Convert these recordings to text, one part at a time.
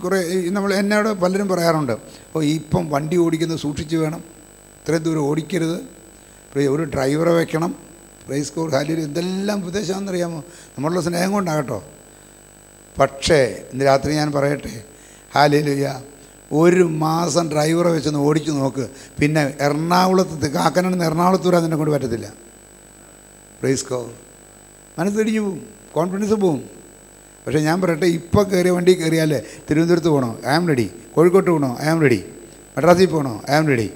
കുറേ എന്നോട് പലരും പറയാറുണ്ട്, ഇപ്പം വണ്ടി ഓടിക്കുന്നത് സൂക്ഷിച്ച് വേണം, ഇത്രയും ദൂരം ഓടിക്കരുത്, ഒരു ഡ്രൈവറെ വെക്കണം, പ്രൈസ് കോർ ഹാലേലൂയ. എന്തെല്ലാം ഉപദേശമാണെന്നറിയാമോ? നമ്മളുടെ സ്നേഹം കൊണ്ടാകട്ടോ. പക്ഷേ ഇന്ന് രാത്രി ഞാൻ പറയട്ടെ, ഹാലേലൂയ, 1 മാസം ഡ്രൈവറെ വെച്ചൊന്ന് ഓടിച്ച് നോക്ക്, പിന്നെ എറണാകുളത്ത് കാക്കനാട് എറണാകുളത്ത് വരാൻ നിന്നെ കൊണ്ട് പറ്റത്തില്ല. പ്രൈസ് കോർ. മനസ്സ് തിരിഞ്ഞു പോവും, കോൺഫിഡൻസ് പോവും. പക്ഷേ ഞാൻ പറയട്ടെ, ഇപ്പോൾ കയറിയ വണ്ടി കയറിയാലേ തിരുവനന്തപുരത്ത് പോകണോ, ഐ ആം റെഡി. കോഴിക്കോട്ട് പോകണോ, ഐ ആം റെഡി. മദ്രാസിൽ പോകണോ, ഐ ആം റെഡി.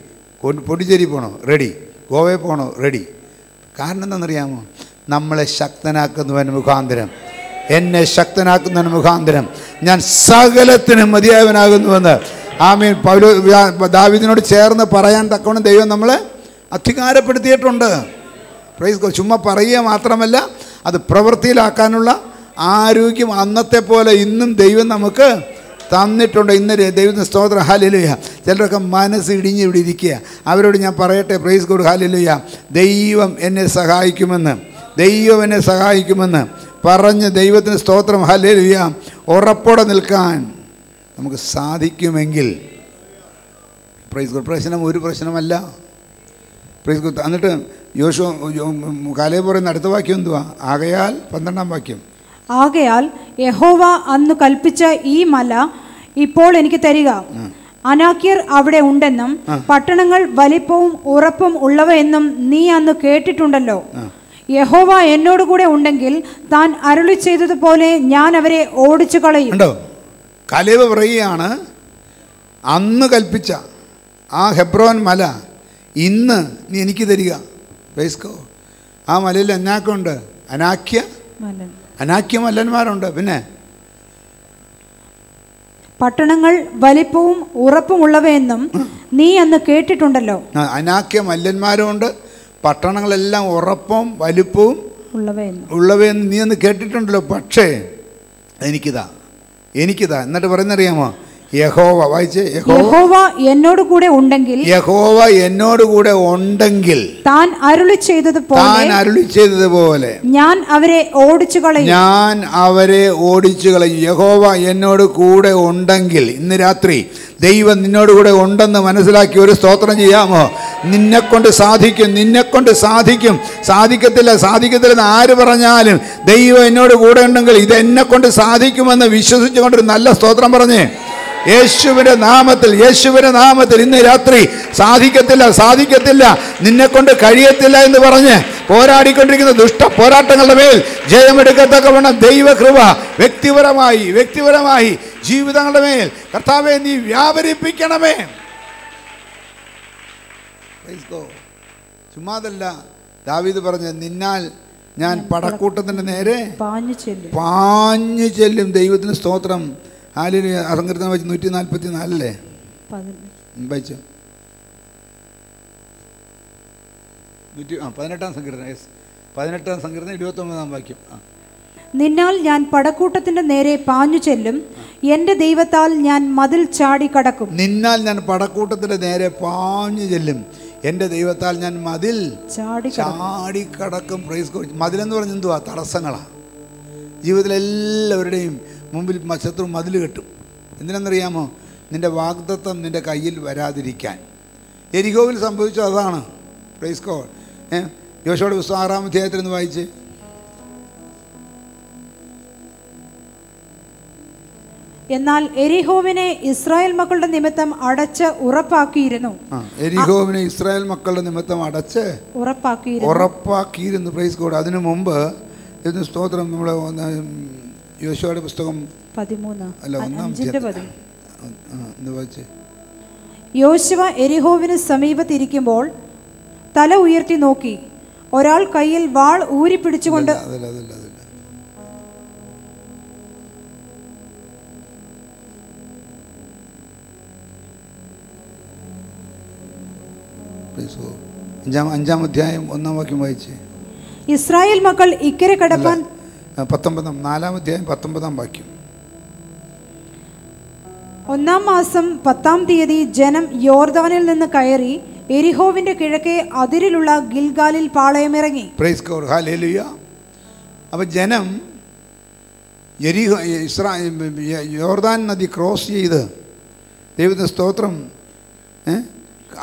പോണ്ടിച്ചേരി പോകണോ, റെഡി. ഗോവയിൽ പോകണോ, റെഡി. കാരണം എന്താണെന്നറിയാമോ? നമ്മളെ ശക്തനാക്കുന്നവന് മുഖാന്തരം, എന്നെ ശക്തനാക്കുന്നതിന് മുഖാന്തരം ഞാൻ സകലത്തിനും മതിയായവനാകുന്നുവെന്ന് ആമേൻ ദാവീദിനോട് ചേർന്ന് പറയാൻ തക്കവണ്ണം ദൈവം നമ്മളെ അധികാരപ്പെടുത്തിയിട്ടുണ്ട്. Praise God. ചുമ്മാ പറയുക മാത്രമല്ല, അത് പ്രവൃത്തിയിലാക്കാനുള്ള ആരോഗ്യം അന്നത്തെ പോലെ ഇന്നും ദൈവം നമുക്ക് തന്നിട്ടുണ്ട്. ഇന്ന് ദൈവത്തിന് സ്തോത്രം, ഹല്ലേലൂയ. ചിലരൊക്കെ മനസ്സ് ഇടിഞ്ഞ് ഇവിടെ ഇരിക്കുക. അവരോട് ഞാൻ പറയട്ടെ, പ്രൈസ് ഗോഡ്, ഹല്ലേലൂയ, ദൈവം എന്നെ സഹായിക്കുമെന്ന്, ദൈവം എന്നെ സഹായിക്കുമെന്ന് പറഞ്ഞ് ദൈവത്തിന് സ്തോത്രം, ഹല്ലേലൂയ, ഉറപ്പോടെ നിൽക്കാൻ നമുക്ക് സാധിക്കുമെങ്കിൽ പ്രൈസ് ഗോഡ്. പ്രശ്നം ഒരു പ്രശ്നമല്ല. Praise God. എന്നിട്ട് കാലേബ് പറയുന്ന അടുത്ത വാക്യം എന്തുവാ? ആകയാൽ 12-ാം വാക്യം, ആകയാൽ യഹോവ അന്ന് കൽപ്പിച്ച ഈ മല ഇപ്പോൾ എനിക്ക് തരിക. അനാക്യർ അവിടെ ഉണ്ടെന്നും പട്ടണങ്ങൾ വലിപ്പവും ഉറപ്പും ഉള്ളവയെന്നും നീ അന്ന് കേട്ടിട്ടുണ്ടല്ലോ. യഹോവ എന്നോടുകൂടെ ഉണ്ടെങ്കിൽ താൻ അരുളി ചെയ്തതുപോലെ ഞാൻ അവരെ ഓടിച്ചു കളയും. കാലേബ് പറയുകയാണ്, അന്ന് കൽപ്പിച്ച ആ ഹെബ്രോൻ മല ഇന്ന് നീ എനിക്ക് തരിക. പ്രൈസ്കോ. ആ മലയിൽ എന്നാക്കുണ്ട്? അനാക്യ മല്ലന്മാരുണ്ട്. പിന്നെ പട്ടണങ്ങൾ വലിപ്പവും ഉറപ്പുമുള്ളവയെന്നും നീ അന്ന് കേട്ടിട്ടുണ്ടല്ലോ. അനാക്യ മല്ലന്മാരുണ്ട്, പട്ടണങ്ങളെല്ലാം ഉറപ്പും വലിപ്പവും ഉള്ളവയെന്ന് നീ അന്ന് കേട്ടിട്ടുണ്ടല്ലോ. പക്ഷേ എനിക്കിതാ എന്നിട്ട് പറയുന്നറിയാമോ? യഹോവ, വായിച്ചേ, യഹോവ എന്നോട് കൂടെ ഉണ്ടെങ്കിൽ, യഹോവ എന്നോട് കൂടെ ഉണ്ടെങ്കിൽ താൻ അരുളി ചെയ്തതുപോലെ ഞാൻ അവരെ ഓടിച്ചു കളയും. യഹോവ എന്നോട് കൂടെ ഉണ്ടെങ്കിൽ, ഇന്ന് രാത്രി ദൈവം നിന്നോട് കൂടെ ഉണ്ടെന്ന് മനസ്സിലാക്കി ഒരു സ്തോത്രം ചെയ്യാമോ? നിന്നെക്കൊണ്ട് സാധിക്കും. സാധിക്കത്തില്ലെന്ന് ആര് പറഞ്ഞാലും ദൈവം എന്നോട് കൂടെ ഉണ്ടെങ്കിൽ ഇതെന്നെക്കൊണ്ട് സാധിക്കുമെന്ന് വിശ്വസിച്ചുകൊണ്ടൊരു നല്ല സ്തോത്രം പറഞ്ഞേ. യേശുവിന്റെ നാമത്തിൽ ഇന്ന് രാത്രി സാധിക്കത്തില്ല, നിന്നെക്കൊണ്ട് കഴിയത്തില്ല എന്ന് പറഞ്ഞ് പോരാടിക്കൊണ്ടിരിക്കുന്ന ദുഷ്ട പോരാട്ടങ്ങളുടെ മേൽ ജയമെടുക്കത്തക്കവണ്ണം ദൈവകൃപ വ്യക്തിപരമായി ജീവിതങ്ങളുടെ മേൽ കർത്താവേ നീ വ്യാപരിപ്പിക്കണമേ. ചുമ്മാതല്ല ദാവീദ് പറഞ്ഞ, നിന്നാൽ ഞാൻ പടക്കൂട്ടത്തിന്റെ നേരെ പാഞ്ഞു ചെല്ലും. ദൈവത്തിന് സ്തോത്രം. ഹല്ലേലൂയ. സങ്കീർത്തനം 144 വായിച്ചു. 18-ാം സങ്കീർത്തനം 29-ാം വാക്യം. നിന്നാൽ ഞാൻ പടക്കൂട്ടത്തിന്റെ നേരെ പാഞ്ഞു ചെല്ലും, എന്റെ ദൈവത്താൽ ഞാൻ മതിൽ ചാടി കടക്കും. നിന്നാൽ ഞാൻ പടക്കൂട്ടത്തിന്റെ നേരെ പാഞ്ഞു ചെല്ലും, എന്റെ ദൈവത്താൽ ഞാൻ മതിൽ ചാടി കടക്കും. Praise God. മതിലെന്ന് പറഞ്ഞ എന്തുവാ? തടസ്സങ്ങളാണ്. ജീവിതത്തിലെല്ലാവരുടെയും മുമ്പിൽ ശത്രു മതിൽ കെട്ടും. എന്തിനെന്നറിയാമോ? നിന്റെ വാഗ്ദത്തം നിന്റെ കയ്യിൽ വരാതിരിക്കാൻ. എരിഹോവിൽ സംഭവിച്ചു അതാണ്. Praise God. യോശുവയുടെ പുസ്തകം 6-ാം അധ്യായത്തിൽ നിന്ന് വായിച്ച്. എന്നാൽ എരിഹോവിനെ ഇസ്രായേൽ മക്കളുടെ നിമിത്തം അടച്ച് ഉറപ്പാക്കിയിരുന്നു. എരിഹോവിനെ ഇസ്രായേൽ മക്കളുടെ നിമിത്തം അടച്ച് ഉറപ്പാക്കിയിരുന്നു. Praise God. അതിനു മുമ്പ് സ്തോത്രം നമ്മളെ യോശുവയുടെ പുസ്തകം 13 യോശുവ എരിഹോവിന് സമീപത്തിരിക്കുമ്പോൾ തല ഉയർത്തി നോക്കി, ഒരാൾ കയ്യിൽ വാൾ ഊരി പിടിച്ചുകൊണ്ട് അഞ്ചാം അധ്യായം 1-ാം വാക്യം വായിച്ചേ. ഇസ്രായേൽ മക്കൾ ഇക്കരെ കടപ്പാൻ 4-ാം അധ്യായം 19-ാം വാക്യം. 1-ാം മാസം 10-ാം തീയതി ജനം യോർദാനിൽ നിന്ന് കയറി എരിഹോവിന്റെ കിഴക്കേ അതിരിലുള്ള ഗിൽഗാലിൽ പാളയമിറങ്ങി. Price God. ഹല്ലേലൂയ. അപ്പോൾ ജനം യെരിഹോ യോർദാൻ നദി ക്രോസ് ചെയ്ത് ദൈവത്തിന് സ്തോത്രം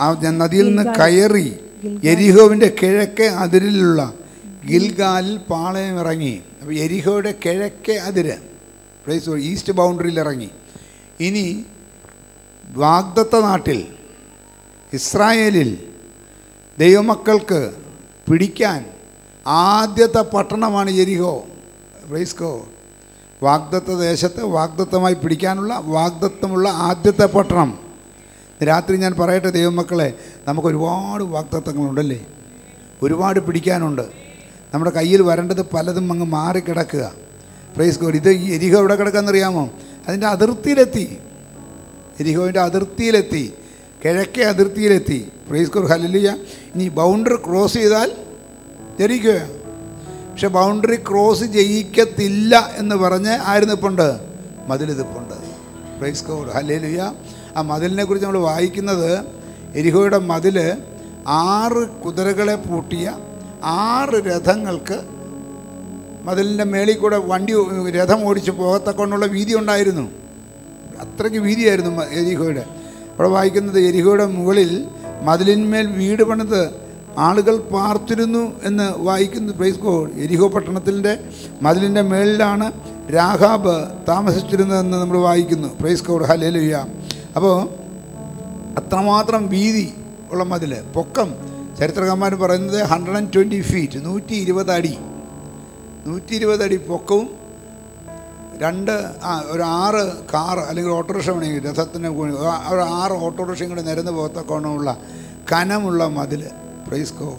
ആ നദിയിൽ നിന്ന് കയറി യെരിഹോവിൻ്റെ കിഴക്കേ അതിരിലുള്ള ഗിൽഗാലിൽ പാളയം ഇറങ്ങി. അപ്പോൾ യെരിഹോയുടെ കിഴക്കേ അതിര് ഈസ്റ്റ് ബൗണ്ടറിയിൽ ഇറങ്ങി. ഇനി വാഗ്ദത്ത നാട്ടിൽ ഇസ്രായേലിൽ ദൈവമക്കൾക്ക് പിടിക്കാൻ ആദ്യത്തെ പട്ടണമാണ് യെരിഹോ. പ്രൈസ്കോ, വാഗ്ദത്ത ദേശത്ത് വാഗ്ദത്തമായി പിടിക്കാനുള്ള വാഗ്ദത്തമുള്ള ആദ്യത്തെ പട്ടണം. രാത്രി ഞാൻ പറയട്ടെ ദൈവമക്കളെ, നമുക്ക് ഒരുപാട് വാഗ്ദത്തങ്ങളുണ്ടല്ലേ, ഒരുപാട് പിടിക്കാനുണ്ട്. നമ്മുടെ കയ്യിൽ വരേണ്ടത് പലതും അങ്ങ് മാറിക്കിടക്കുക. Praise God. ഇത് യെരിഹോ എവിടെ കിടക്കാമെന്നറിയാമോ? അതിൻ്റെ അതിർത്തിയിലെത്തി, യെരിഹോവിൻ്റെ അതിർത്തിയിലെത്തി, കിഴക്കേ അതിർത്തിയിലെത്തി. പ്രൈസ് ഗോഡ്, ഹല്ലേലൂയ. ഇനി ബൗണ്ടറി ക്രോസ് ചെയ്താൽ യെരിഹോ. പക്ഷെ ബൗണ്ടറി ക്രോസ് ചെയ്യിക്കത്തില്ല എന്ന് പറഞ്ഞ് ആയിരുന്നിപ്പുണ്ട്, മതിലിതിപ്പുണ്ട്. പ്രൈസ് ഗോഡ്, ഹല്ലേലൂയ. ആ മതിലിനെ കുറിച്ച് നമ്മൾ വായിക്കുന്നത്, യെരിഹോയുടെ മതിൽ 6 കുതിരകളെ പൂട്ടിയ 6 രഥങ്ങൾക്ക് മതിലിൻ്റെ മേളിൽ കൂടെ രഥം ഓടിച്ച് പോകത്തക്കൊണ്ടുള്ള വീതി ഉണ്ടായിരുന്നു. അത്രയ്ക്ക് വീതിയായിരുന്നു യെരിഹോയുടെ. അവിടെ വായിക്കുന്നത്, യെരിഹോയുടെ മുകളിൽ മതിലിന്മേൽ വീട് പണിത് ആളുകൾ പാർത്തിരുന്നു എന്ന് വായിക്കുന്നു. Praise God. യെരിഹോ പട്ടണത്തിൻ്റെ മതിലിൻ്റെ മേളിലാണ് രാഹാബ് താമസിച്ചിരുന്നതെന്ന് നമ്മൾ വായിക്കുന്നു. Price God, hallelujah. അപ്പോൾ അത്രമാത്രം വീതി ഉള്ള മതിൽ. പൊക്കം ചരിത്രകാരന്മാർ പറയുന്നത് 120 ഫീറ്റ്, 120 അടി, 120 അടി പൊക്കവും ഒരു 6 കാർ അല്ലെങ്കിൽ ഓട്ടോറിക്ഷ വേണമെങ്കിൽ രഥത്തിന് ഒരു 6 ഓട്ടോറിക്ഷയും കൂടെ നിരന്ന് പോകത്തക്കോണമുള്ള കനമുള്ള മതിൽ. പ്രൈസ്കോ.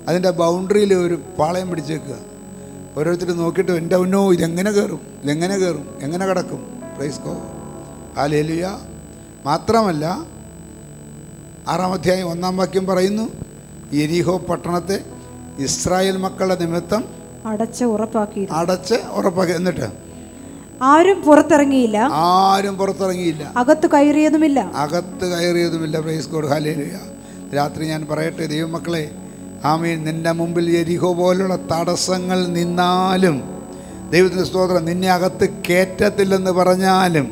അതിൻ്റെ ബൗണ്ടറിയിൽ ഒരു പാളയം പിടിച്ചേക്കുക. ഓരോരുത്തർ നോക്കിയിട്ട് എൻ്റെ ഉന്നോ ഇതെങ്ങനെ കയറും, ഇതെങ്ങനെ കയറും, എങ്ങനെ കിടക്കും. പ്രൈസ്കോ, ഹല്ലേലൂയ. മാത്രമല്ല 6-ാം അധ്യായം 1-ാം വാക്യം പറയുന്നു, യെരിഹോ പട്ടണത്തെ ഇസ്രായേൽ മക്കളുടെ നിമിത്തം അടച്ച് ഉറപ്പാക്കി. എന്നിട്ട് ആരും പുറത്തിറങ്ങിയില്ല, അകത്ത് കയറിയതുമില്ല. Price God, hallelujah. രാത്രി ഞാൻ പറയട്ടെ ദൈവമക്കളെ, ആമേൻ. നിൻ്റെ മുമ്പിൽ യെരിഹോ പോലുള്ള തടസ്സങ്ങൾ നിന്നാലും, ദൈവത്തിൻ്റെ സ്തോത്രം, നിന്നെ അകത്ത് കയറ്റത്തില്ലെന്ന് പറഞ്ഞാലും,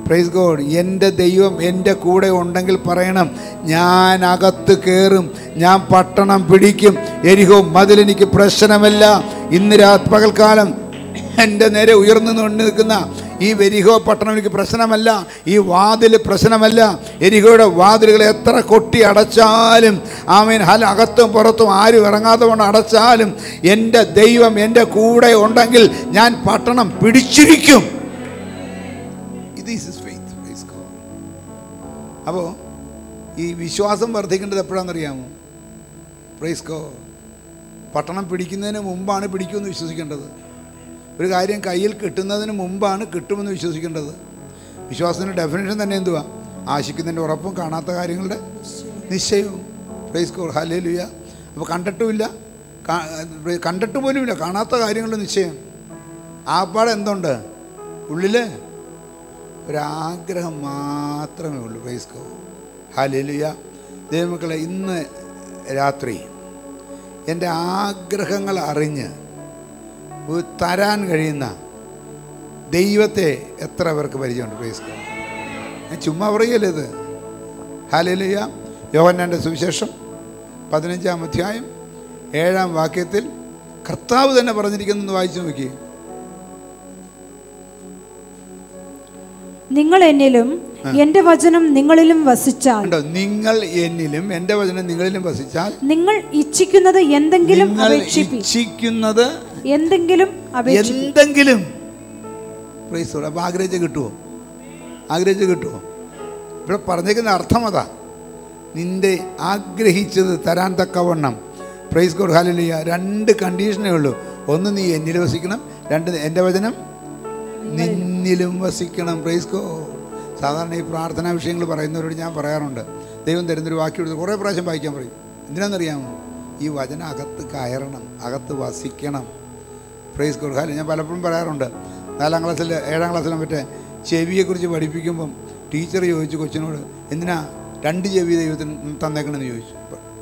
പ്രൈസ് ഗോഡ്, എൻ്റെ ദൈവം എൻ്റെ കൂടെ ഉണ്ടെങ്കിൽ പറയണം, ഞാൻ അകത്ത് കയറും, ഞാൻ പട്ടണം പിടിക്കും. യെരിഹോ മതിലെനിക്ക് പ്രശ്നമല്ല. ഇന്ന് പകൽക്കാലം എൻ്റെ നേരെ ഉയർന്നു നിൽക്കുന്ന ഈ യെരിഹോ പട്ടണം എനിക്ക് പ്രശ്നമല്ല, ഈ വാതിൽ പ്രശ്നമല്ല. യെരിഹോയുടെ വാതിലുകൾ എത്ര കൊട്ടി അടച്ചാലും, ആമേൻ, അകത്തും പുറത്തും ആരും ഇറങ്ങാതെ കൊണ്ട് അടച്ചാലും, എൻ്റെ ദൈവം എൻ്റെ കൂടെ ഉണ്ടെങ്കിൽ ഞാൻ പട്ടണം പിടിച്ചിരിക്കും. അപ്പോൾ ഈ വിശ്വാസം വർദ്ധിക്കേണ്ടത് എപ്പോഴാണെന്നറിയാമോ? Praise God. പട്ടണം പിടിക്കുന്നതിന് മുമ്പാണ് പിടിക്കുമെന്ന് വിശ്വസിക്കേണ്ടത്. ഒരു കാര്യം കയ്യിൽ കിട്ടുന്നതിന് മുമ്പാണ് കിട്ടുമെന്ന് വിശ്വസിക്കേണ്ടത്. വിശ്വാസത്തിൻ്റെ ഡെഫിനേഷൻ തന്നെ എന്തുവാ? ആശിക്കുന്നതിൻ്റെ ഉറപ്പും കാണാത്ത കാര്യങ്ങളുടെ നിശ്ചയവും. Price God, hallelujah. അപ്പോൾ കണ്ടിട്ട് പോലുമില്ല, കാണാത്ത കാര്യങ്ങളുടെ നിശ്ചയം. ആപ്പാടെ എന്തുണ്ട്? ഉള്ളിൽ ഒരാഗ്രഹം മാത്രമേ ഉള്ളൂ. Price God, hallelujah. ദൈവമക്കളെ, ഇന്ന് രാത്രി എൻ്റെ ആഗ്രഹങ്ങൾ അറിഞ്ഞ് തരാൻ കഴിയുന്ന ദൈവത്തെ എത്ര പേർക്ക് പരിചയമുണ്ട്? Praise God. ഞാൻ ചുമ്മാ പറയല്ലേ ഇത്. ഹല്ലേലൂയ. യോഹന്നാൻ്റെ സുവിശേഷം 15-ാം അധ്യായം 7-ാം വാക്യത്തിൽ കർത്താവ് തന്നെ പറഞ്ഞിരിക്കുന്നത് വായിച്ചു നോക്കി. നിങ്ങൾ എന്നിലും എന്റെ വചനം നിങ്ങളിലും വസിച്ചാൽ, നിങ്ങൾ എന്നിലും എന്റെ വചനം നിങ്ങളിലും വസിച്ചാൽ, നിങ്ങൾ ഇച്ഛിക്കുന്നത് എന്തെങ്കിലും അപ്പോൾ ആഗ്രഹിച്ച് കിട്ടുമോ? ഇവിടെ പറഞ്ഞേക്കുന്ന അർത്ഥം അതാ. നിന്റെ ആഗ്രഹിച്ചത് തരാൻ തക്കവണ്ണം. Price God, hallelujah. 2 കണ്ടീഷനേ ഉള്ളൂ. ഒന്ന്, നീ എന്നിൽ വസിക്കണം. 2, എൻ്റെ വചനം നിന്നിലും വസിക്കണം. Praise God. സാധാരണ ഈ പ്രാർത്ഥനാ വിഷയങ്ങൾ പറയുന്നവരോട് ഞാൻ പറയാറുണ്ട്, ദൈവം തരുന്നൊരു വാക്യം എടുത്ത് കുറേ പ്രാവശ്യം വായിക്കാൻ പറയും. എന്തിനാണെന്നറിയാമോ? ഈ വചനം അകത്ത് കയറണം, അകത്ത് വസിക്കണം. Price God, hallelujah. ഞാൻ പലപ്പോഴും പറയാറുണ്ട്, 4-ാം ക്ലാസ്സിൽ 7-ാം ക്ലാസ്സിലും മറ്റേ ചെവിയെക്കുറിച്ച് പഠിപ്പിക്കുമ്പം ടീച്ചർ ചോദിച്ചു കൊച്ചിനോട്, എന്തിനാ 2 ചെവി ദൈവത്തിന് തന്നേക്കണമെന്ന് ചോദിച്ചു.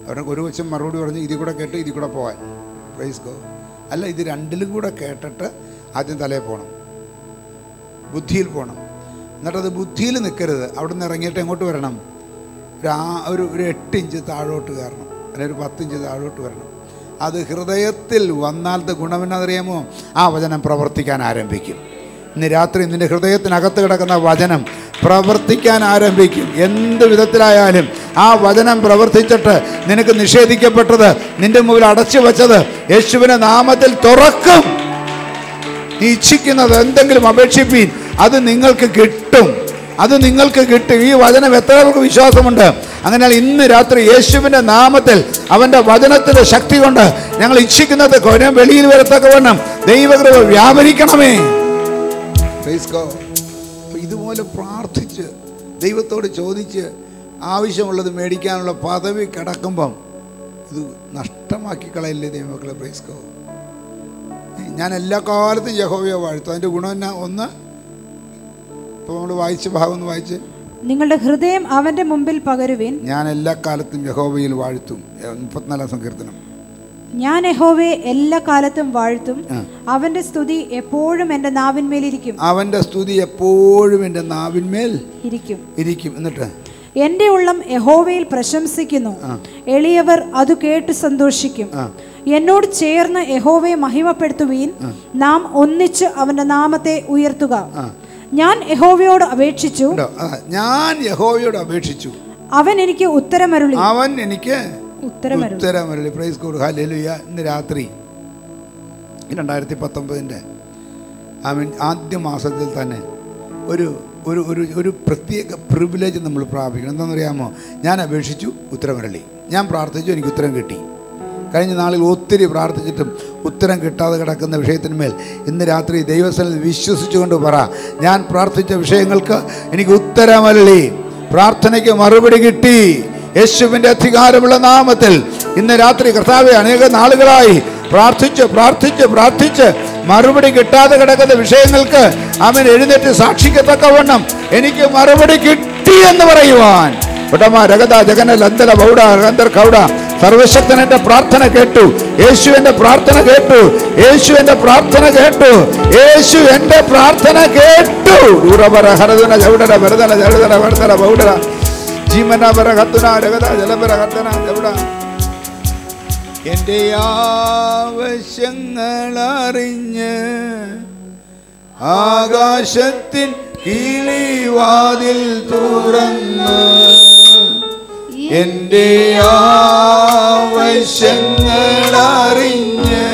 അവർക്ക് ഒരു കൊച്ചൻ മറുപടി പറഞ്ഞു, ഇതിൽ കൂടെ കേട്ട് ഇതിൽ കൂടെ പോകാൻ. Praise God. അല്ല, ഇത് 2ലും കൂടെ കേട്ടിട്ട് ആദ്യം തലയിൽ പോകണം. ബുദ്ധിയിൽ പോകണം. എന്നിട്ടത് ബുദ്ധിയിൽ നിൽക്കരുത്. അവിടെ നിന്ന് ഇറങ്ങിയിട്ട് എങ്ങോട്ട് വരണം? ഒരു 8 ഇഞ്ച് താഴോട്ട് കയറണം, അല്ലെങ്കിൽ ഒരു 10 ഇഞ്ച് താഴോട്ട് വരണം. അത് ഹൃദയത്തിൽ വന്നാലത്തെ ഗുണമെന്നറിയാമോ? ആ വചനം പ്രവർത്തിക്കാൻ ആരംഭിക്കും. ഇന്ന് രാത്രി നിൻ്റെ ഹൃദയത്തിനകത്ത് കിടക്കുന്ന വചനം പ്രവർത്തിക്കാൻ ആരംഭിക്കും. എന്ത് വിധത്തിലായാലും ആ വചനം പ്രവർത്തിച്ചിട്ട് നിനക്ക് നിഷേധിക്കപ്പെട്ടത്, നിൻ്റെ മുമ്പിൽ അടച്ചു വച്ചത് യേശുവിൻ്റെ നാമത്തിൽ തുറക്കും. നീ ഇച്ഛിക്കുന്നത് എന്തെങ്കിലും അപേക്ഷിപ്പീൻ, അത് നിങ്ങൾക്ക് കിട്ടും. അത് നിങ്ങൾക്ക് കിട്ടും. ഈ വചനം എത്ര പേർക്ക് വിശ്വാസമുണ്ട്? അതിനാൽ ഇന്ന് രാത്രി യേശുവിൻ്റെ നാമത്തിൽ അവൻ്റെ വചനത്തിൻ്റെ ശക്തി കൊണ്ട് ഞങ്ങൾ ഇച്ഛിക്കുന്നത് വെളിയിൽ വരത്തക്കവണ്ണം ദൈവകൃപ വ്യാപരിക്കണമേ. ഇതുപോലെ പ്രാർത്ഥിച്ച് ദൈവത്തോട് ചോദിച്ച് ആവശ്യമുള്ളത് മേടിക്കാനുള്ള പദവി കിടക്കുമ്പം ഇത് നഷ്ടമാക്കി കളയില്ലേ ദൈവമക്കളെ? Praise God. ഞാൻ എല്ലാ കാലത്തും യഹോവയെ വാഴ്ത്തും. അതിൻ്റെ ഗുണം എന്നാ? ഒന്ന്, ഇപ്പോൾ നമ്മൾ വായിച്ച ഭാഗം ഒന്ന് വായിച്ച്, നിങ്ങളുടെ ഹൃദയം അവന്റെ മുമ്പിൽ പകരുവിൻ. ഞാൻ എല്ലാ കാലത്തും യഹോവയിൽ വാഴ്ത്തും. 34 സങ്കീർത്തനം. ഞാൻ യഹോവയെ എല്ലാ കാലത്തും വാഴ്ത്തും, അവന്റെ സ്തുതി എപ്പോഴും എൻ്റെ നാവിന്മേലിരിക്കും. അവന്റെ സ്തുതി എപ്പോഴും എൻ്റെ നാവിന്മേൽ ഇരിക്കും. എന്നിട്ട് എൻ്റെ ഉള്ളം യഹോവയിൽ പ്രശംസിക്കുന്നു, എളിയവർ അത് കേട്ട് സന്തോഷിക്കും. എന്നോട് ചേർന്ന് യഹോവയെ മഹിമപ്പെടുത്തുവീൻ, നാം ഒന്നിച്ച് അവന്റെ നാമത്തെ ഉയർത്തുക. ഞാൻ യഹോവയോട് അപേക്ഷിച്ചു, അവൻ എനിക്ക് ഉത്തരമരുളി. Price God. ഹല്ലേലൂയ. ഇന്ന് രാത്രി 2019 ആദ്യ മാസത്തിൽ തന്നെ ഒരു ഒരു ഒരു ഒരു പ്രത്യേക പ്രിവിലേജ് നമ്മൾ പ്രാപിക്കണം. എന്താണെന്നറിയാമോ? ഞാൻ അപേക്ഷിച്ചു, ഉത്തരമരളി. ഞാൻ പ്രാർത്ഥിച്ചു, എനിക്ക് ഉത്തരം കിട്ടി. കഴിഞ്ഞ നാളിൽ ഒത്തിരി പ്രാർത്ഥിച്ചിട്ടും ഉത്തരം കിട്ടാതെ കിടക്കുന്ന വിഷയത്തിന്മേൽ ഇന്ന് രാത്രി ദൈവസന്നിധിയിൽ വിശ്വസിച്ചുകൊണ്ട് പറ, ഞാൻ പ്രാർത്ഥിച്ച വിഷയങ്ങൾക്ക് എനിക്ക് ഉത്തരമരളി, പ്രാർത്ഥനയ്ക്ക് മറുപടി കിട്ടി. യേശുവിൻ്റെ അധികാരമുള്ള നാമത്തിൽ ഇന്ന് രാത്രി കർത്താവേ, അനേക നാളുകളായി പ്രാർത്ഥിച്ച് മറുപടി കിട്ടാതെ കിടക്കുന്ന വിഷയങ്ങൾക്ക് അവൻ എഴുന്നേറ്റ് സാക്ഷിക്കത്തക്കവണ്ണം എനിക്ക് മറുപടി കിട്ടി എന്ന് പറയുവാൻ. സർവശക്തൻ എന്റെ പ്രാർത്ഥന കേട്ടു. യേശു എന്റെ പ്രാർത്ഥന കേട്ടു. യേശു എന്റെ പ്രാർത്ഥന കേട്ടു. യേശു എന്റെ പ്രാർത്ഥന കേട്ടു. എന്റെ ആവശ്യങ്ങൾ അറിഞ്ഞ് ആകാശത്തിൻ കിളിവാതിൽ തുറന്ന് എന്റെ ആവശ്യങ്ങൾ അറിഞ്ഞ്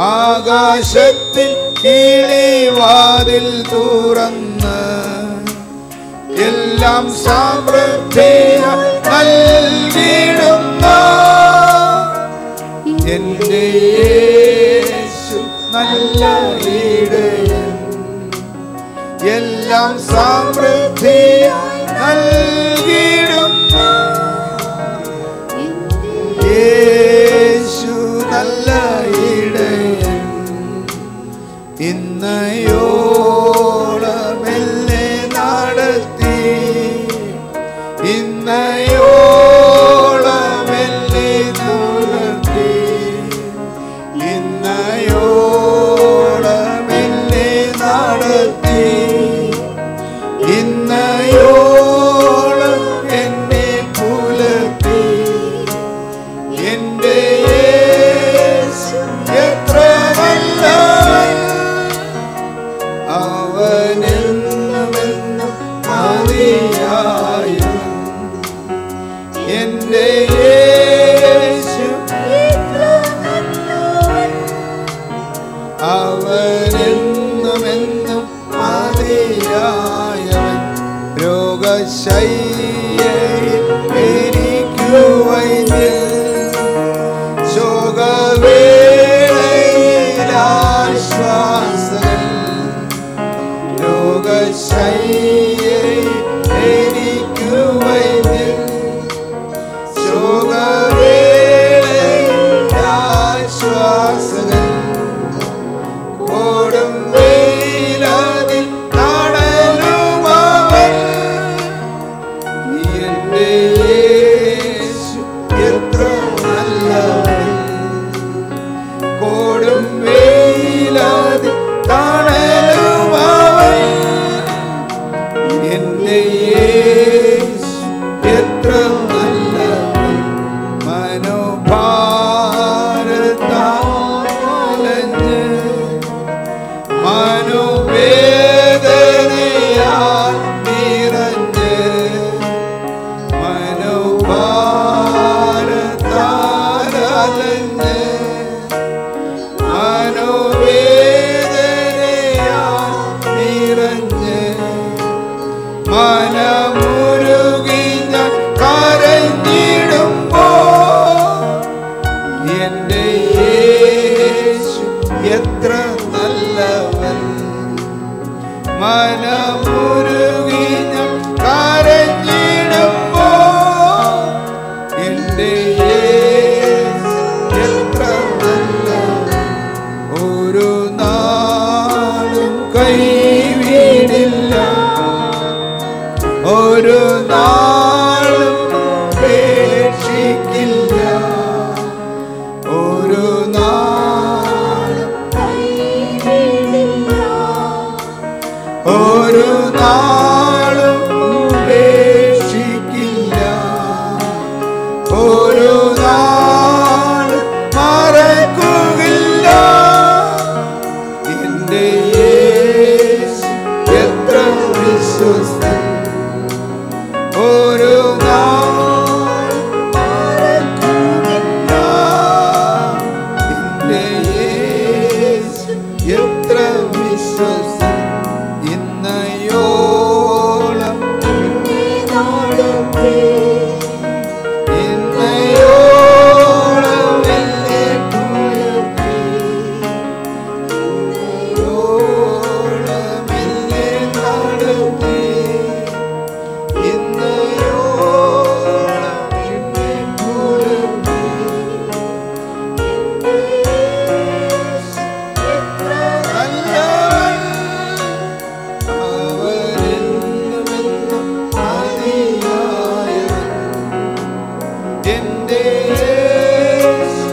ആകാശത്തിൻ കിളിവാതിൽ തുറന്ന് എല്ലാം സമൃദ്ധിയായി നൽകിയിടുന്ന എന്റെ യേശു നല്ല ഇടയൻ, എല്ലാം സമൃദ്ധിയായി നൽകിയിടുന്ന യേശു നല്ല ഇടയൻ, ഇന്നയോളമെന്നെ നടത്തി, ഇന്നയോളമെന്നെ നടത്തി, ഇന്നയോളമെന്നെ നടത്തി, ഇന്നയോളം എന്നെ പുലർത്തി. എന്റെ യേശു എത്ര നല്ലവൻ, അവനെന്നുമെന്നും മതിയായവൻ. എന്റെ യേശു അവനെന്നുമെന്നും മതിയായവൻ. രോഗശയ്യയിൽ എനിക്കു വൈദ്യൻ, ശോകവേളയിൽ ആശ്വാസകൻ. രോഗശയ്യയിൽ എനിക്കു വൈദ്യൻ, ശോകവേളയിൽ ആശ്വാസകൻ. ഓടും വെയിലതിൽ തണലുമവൻ. എന്റെ യേശു എത്ര നല്ലവൻ, കൊടും വെയിലതിൽ തണലുമവൻ. എൻ്റെ യേശു എത്ര നല്ലവൻ. മനോഭാരത്താലഞ്ഞ് മനോവേദനയാൽ നിറഞ്ഞ് മനോഭാരത്താലഞ്ഞ് മനോവേദനയാൽ നിറഞ്ഞ് മനമുരുകി ഞാൻ കരഞ്ഞിടുമ്പോൾ എൻ്റെ യേശു എത്ര നല്ലവൻ. മനമുരുകി ഞാൻ കരഞ്ഞിടുമ്പോൾ എൻ്റെ യേശു എത്ര നല്ലവൻ. ഒരു നാളും കൈവിടില്ല, ഒരു നാളും ഉപേക്ഷിക്കില്ല, ഒരു നാളും കൈവിടില്ല, ഒരു നാളും ഉപേക്ഷിക്കില്ല, ഒരു നാളും മറക്കുകയില്ല. എൻ്റെ യേശു എത്ര വിശ്വസ്തൻ. ഒരു നാളും മറക്കുകയില്ല. എൻ്റെ യേശു എത്ര വിശ്വസ്തൻ. ഇന്നയോളം എന്നെ നടത്തി, ഇന്നയോളം എന്നെ പുലർത്തി, ഇന്നയോളം എന്നെ നടത്തി, ഇന്നയോളം എന്നെ പുലർത്തി. എത്ര നല്ലവൻ. അവനെന്നുമെന്നും മതിയായവൻ. എൻ്റെ യേശു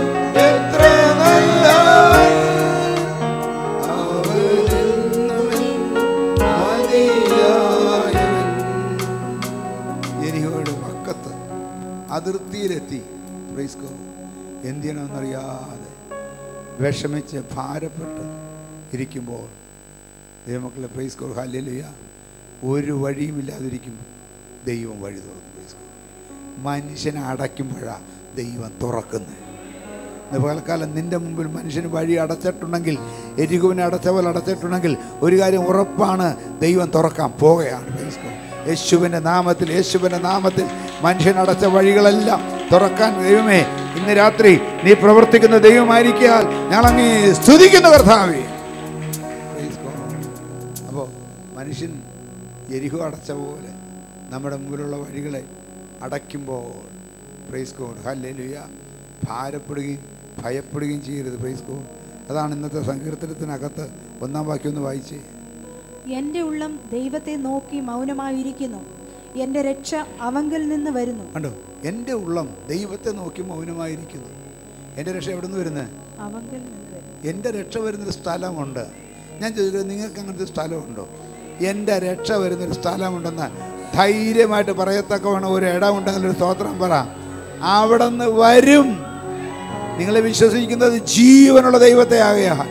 എത്ര നല്ലവൻ. അവനെന്നുമെന്നും മതിയായവൻ. യെരിഹോയുടെ പക്കത്ത് അതിർത്തിയിലെത്തി. Praise God. എന്ത് ചെയ്യണമെന്നറിയാതെ വിഷമിച്ച് ഭാരപ്പെട്ട് ഇരിക്കുമ്പോൾ ദൈവമക്കളെ, പ്രൈസ് ഗോഡ്, ഹല്ലേലൂയ, ഒരു വഴിയുമില്ലാതിരിക്കുമ്പോൾ ദൈവം വഴി തുറന്നു. Praise God. മനുഷ്യനെ അടയ്ക്കുമ്പോഴാണ് ദൈവം തുറക്കുന്നത്. ഇന്ന് പകൽക്കാലം നിൻ്റെ മുമ്പിൽ മനുഷ്യന് വഴി അടച്ചിട്ടുണ്ടെങ്കിൽ, എരിഹോവിനെ അടച്ച പോലെ അടച്ചിട്ടുണ്ടെങ്കിൽ, ഒരു കാര്യം ഉറപ്പാണ്, ദൈവം തുറക്കാൻ പോകുകയാണ്. Praise God. യേശുവിൻ്റെ നാമത്തിൽ, യേശുവിൻ്റെ നാമത്തിൽ മനുഷ്യൻ അടച്ച വഴികളെല്ലാം തുറക്കാൻ ദൈവമേ ഇന്ന് രാത്രി നീ പ്രവർത്തിക്കുന്ന ദൈവമായിരിക്കാൻ ഞങ്ങളങ്ങ് സ്തുതിക്കുന്നു കർത്താവേ. അപ്പോൾ മനുഷ്യൻ യെരിഹോ അടച്ച പോലെ നമ്മുടെ മുമ്പിലുള്ള വഴികളെ അടയ്ക്കുമ്പോൾ, പ്രൈസ് ഗോഡ്, ഹല്ലേലൂയ, ഭാരപ്പെടുകയും ഭയപ്പെടുകയും ചെയ്യരുത്. Praise God. അതാണ് ഇന്നത്തെ സങ്കീർത്തനത്തിനകത്ത് 1-ാം വാക്യം ഒന്ന് വായിച്ചേ. എൻ്റെ ഉള്ളം ദൈവത്തെ നോക്കി മൗനമായിരിക്കുന്നു, എൻ്റെ രക്ഷ അവങ്കിൽ നിന്ന് വരുന്നു. കണ്ടോ, എൻ്റെ ഉള്ളം ദൈവത്തെ നോക്കി മൗനമായിരിക്കുന്നു. എൻ്റെ രക്ഷ എവിടെ നിന്ന് വരുന്നത്? അവങ്കിൽ നിന്ന് വരുന്നു. എൻ്റെ രക്ഷ വരുന്നൊരു സ്ഥലമുണ്ട്. ഞാൻ ചോദിക്കുന്നത്, നിങ്ങൾക്ക് അങ്ങനത്തെ സ്ഥലമുണ്ടോ? എൻ്റെ രക്ഷ വരുന്നൊരു സ്ഥലമുണ്ടെന്ന് ധൈര്യമായിട്ട് പറയത്തക്കവണ്ണം ഒരു ഇടമുണ്ടെങ്കിൽ ഒരു സ്തോത്രം പറ. അവിടെ നിന്ന് വരും. നിങ്ങളെ വിശ്വസിക്കുന്നത് ജീവനുള്ള ദൈവത്തെ ആകയാൽ,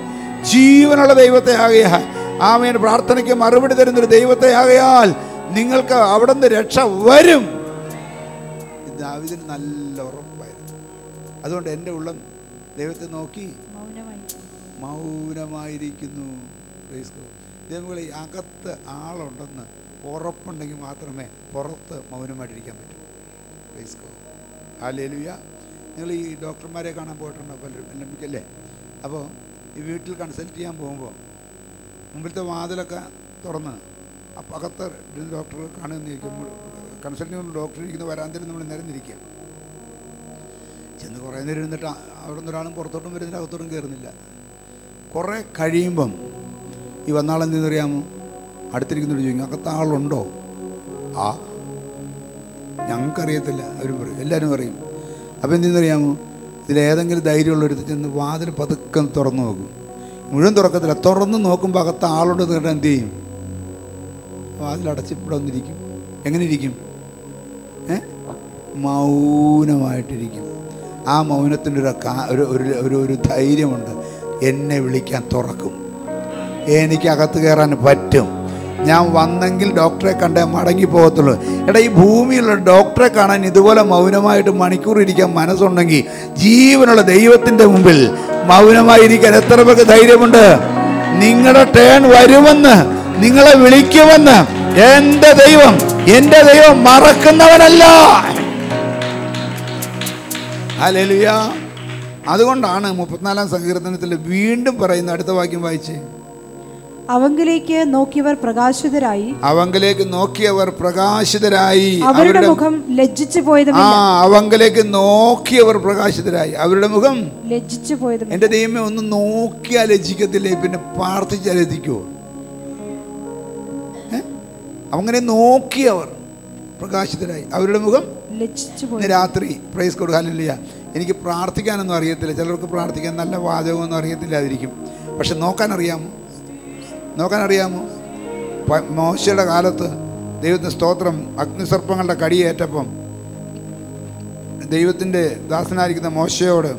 ജീവനുള്ള ദൈവത്തെ ആകയാൽ, ആമേൻ, പ്രാർത്ഥനയ്ക്ക് മറുപടി തരുന്നൊരു ദൈവത്തെ ആകയാൽ നിങ്ങൾക്ക് അവിടെ നിന്ന് രക്ഷ വരും. ദാവീദിന് നല്ല ഉറപ്പായിരുന്നു. അതുകൊണ്ട് എൻ്റെ ഉള്ളം ദൈവത്തെ നോക്കി മൗനമായിരിക്കുന്നു. ദൈവങ്ങളെ, അകത്ത് ആളുണ്ടെന്ന് ഉറപ്പുണ്ടെങ്കിൽ മാത്രമേ പുറത്ത് മൗനമായിട്ടിരിക്കാൻ പറ്റൂ. Price God. ഹല്ലേലൂയ. നിങ്ങൾ ഈ ഡോക്ടർമാരെ കാണാൻ പോയിട്ടുണ്ടോ പലരും? അല്ലേ? അപ്പോൾ ഈ വീട്ടിൽ കൺസൾട്ട് ചെയ്യാൻ പോകുമ്പോൾ മുമ്പിലത്തെ വാതിലൊക്കെ തുറന്ന് അകത്ത് ഡോക്ടർ കാണുന്നിരിക്കുമ്പോൾ, കൺസൾട്ടിങ് ഡോക്ടർ ഇരിക്കുന്ന വരാന്തയിൽ നമ്മൾ നിരന്നിരിക്കുക. ചെന്ന് കുറേ നേരം ഇരുന്നിട്ട് അവിടെ നിന്ന് ഒരാളും പുറത്തോട്ടും വരുന്നില്ല, അകത്തോട്ടും കയറുന്നില്ല. കുറേ കഴിയുമ്പം ഈ വന്നാളെന്തെന്ന് അറിയാമോ? അടുത്തിരിക്കുന്നവർ ചോദിക്കും, അകത്ത് ആളുണ്ടോ? ആ, ഞങ്ങൾക്കറിയത്തില്ല. അവരും പറയും, എല്ലാവരും പറയും. അപ്പോൾ എന്തെന്നറിയാമോ? ഇതിലേതെങ്കിലും ധൈര്യമുള്ളൊരു ചെന്ന് വാതിൽ പതുക്കെ തുറന്നു നോക്കും. മുഴുവൻ തുറക്കത്തില്ല, തുറന്ന് നോക്കുമ്പോൾ അകത്ത് ആളുണ്ടെന്ന് കേട്ടാൽ എന്ത് ചെയ്യും? വാതിലടച്ച് ഇവിടെ വന്നിരിക്കും. എങ്ങനെ ഇരിക്കും? മൗനമായിട്ടിരിക്കും. ആ മൗനത്തിൻ്റെ ഒരു ധൈര്യമുണ്ട്. എന്നെ വിളിക്കാൻ തുറക്കും, എനിക്കകത്ത് കയറാൻ പറ്റും. ഞാൻ വന്നെങ്കിൽ ഡോക്ടറെ കണ്ടേ മടങ്ങി പോകത്തുള്ളൂ. എടാ, ഈ ഭൂമിയിലുള്ള ഡോക്ടറെ കാണാൻ ഇതുപോലെ മൗനമായിട്ട് മണിക്കൂർ ഇരിക്കാൻ മനസ്സുണ്ടെങ്കിൽ ജീവനുള്ള ദൈവത്തിൻ്റെ മുമ്പിൽ മൗനമായിരിക്കാൻ എത്ര പേർക്ക് ധൈര്യമുണ്ട്? നിങ്ങളുടെ ടേൺ വരുമെന്ന്, നിങ്ങളെ വിളിക്കുമെന്ന് എൻ്റെ ദൈവം മറക്കുന്നവനല്ല. ഹല്ലേലൂയ. അതുകൊണ്ടാണ് 34-ാം സങ്കീർത്തനത്തിൽ വീണ്ടും പറയുന്ന അടുത്ത വാക്യം വായിച്ചേ. അവങ്കിലേക്ക് നോക്കിയവർ പ്രകാശിതരായി, അവരുടെ മുഖം ലജ്ജിച്ചു പോയതുമില്ല. അവങ്കിലേക്ക് നോക്കിയവർ പ്രകാശിതരായി, അവരുടെ മുഖം ലജ്ജിച്ചു പോയതും. എൻ്റെ ദൈവമേ, ഒന്ന് നോക്കിയാൽ ലജ്ജിക്കത്തില്ലേ? പിന്നെ പ്രാർത്ഥിച്ചാൽ ലജ്ജിക്കുമോ? അങ്ങനെ നോക്കിയവർ പ്രകാശിതരായി, അവരുടെ മുഖം ലജ്ജിച്ചു പോയി. രാത്രി പ്രൈസ് ഗോഡ്, ഹല്ലേലൂയ. എനിക്ക് പ്രാർത്ഥിക്കാനൊന്നും അറിയത്തില്ല. ചിലർക്ക് പ്രാർത്ഥിക്കാൻ നല്ല വാചകമൊന്നും അറിയത്തില്ലാതിരിക്കും. പക്ഷെ നോക്കാൻ അറിയാമോ? മോശയുടെ കാലത്ത് ദൈവത്തിന് സ്തോത്രം, അഗ്നിസർപ്പങ്ങളുടെ കടിയേറ്റപ്പം ദൈവത്തിൻ്റെ ദാസനായിരിക്കുന്ന മോശയോട്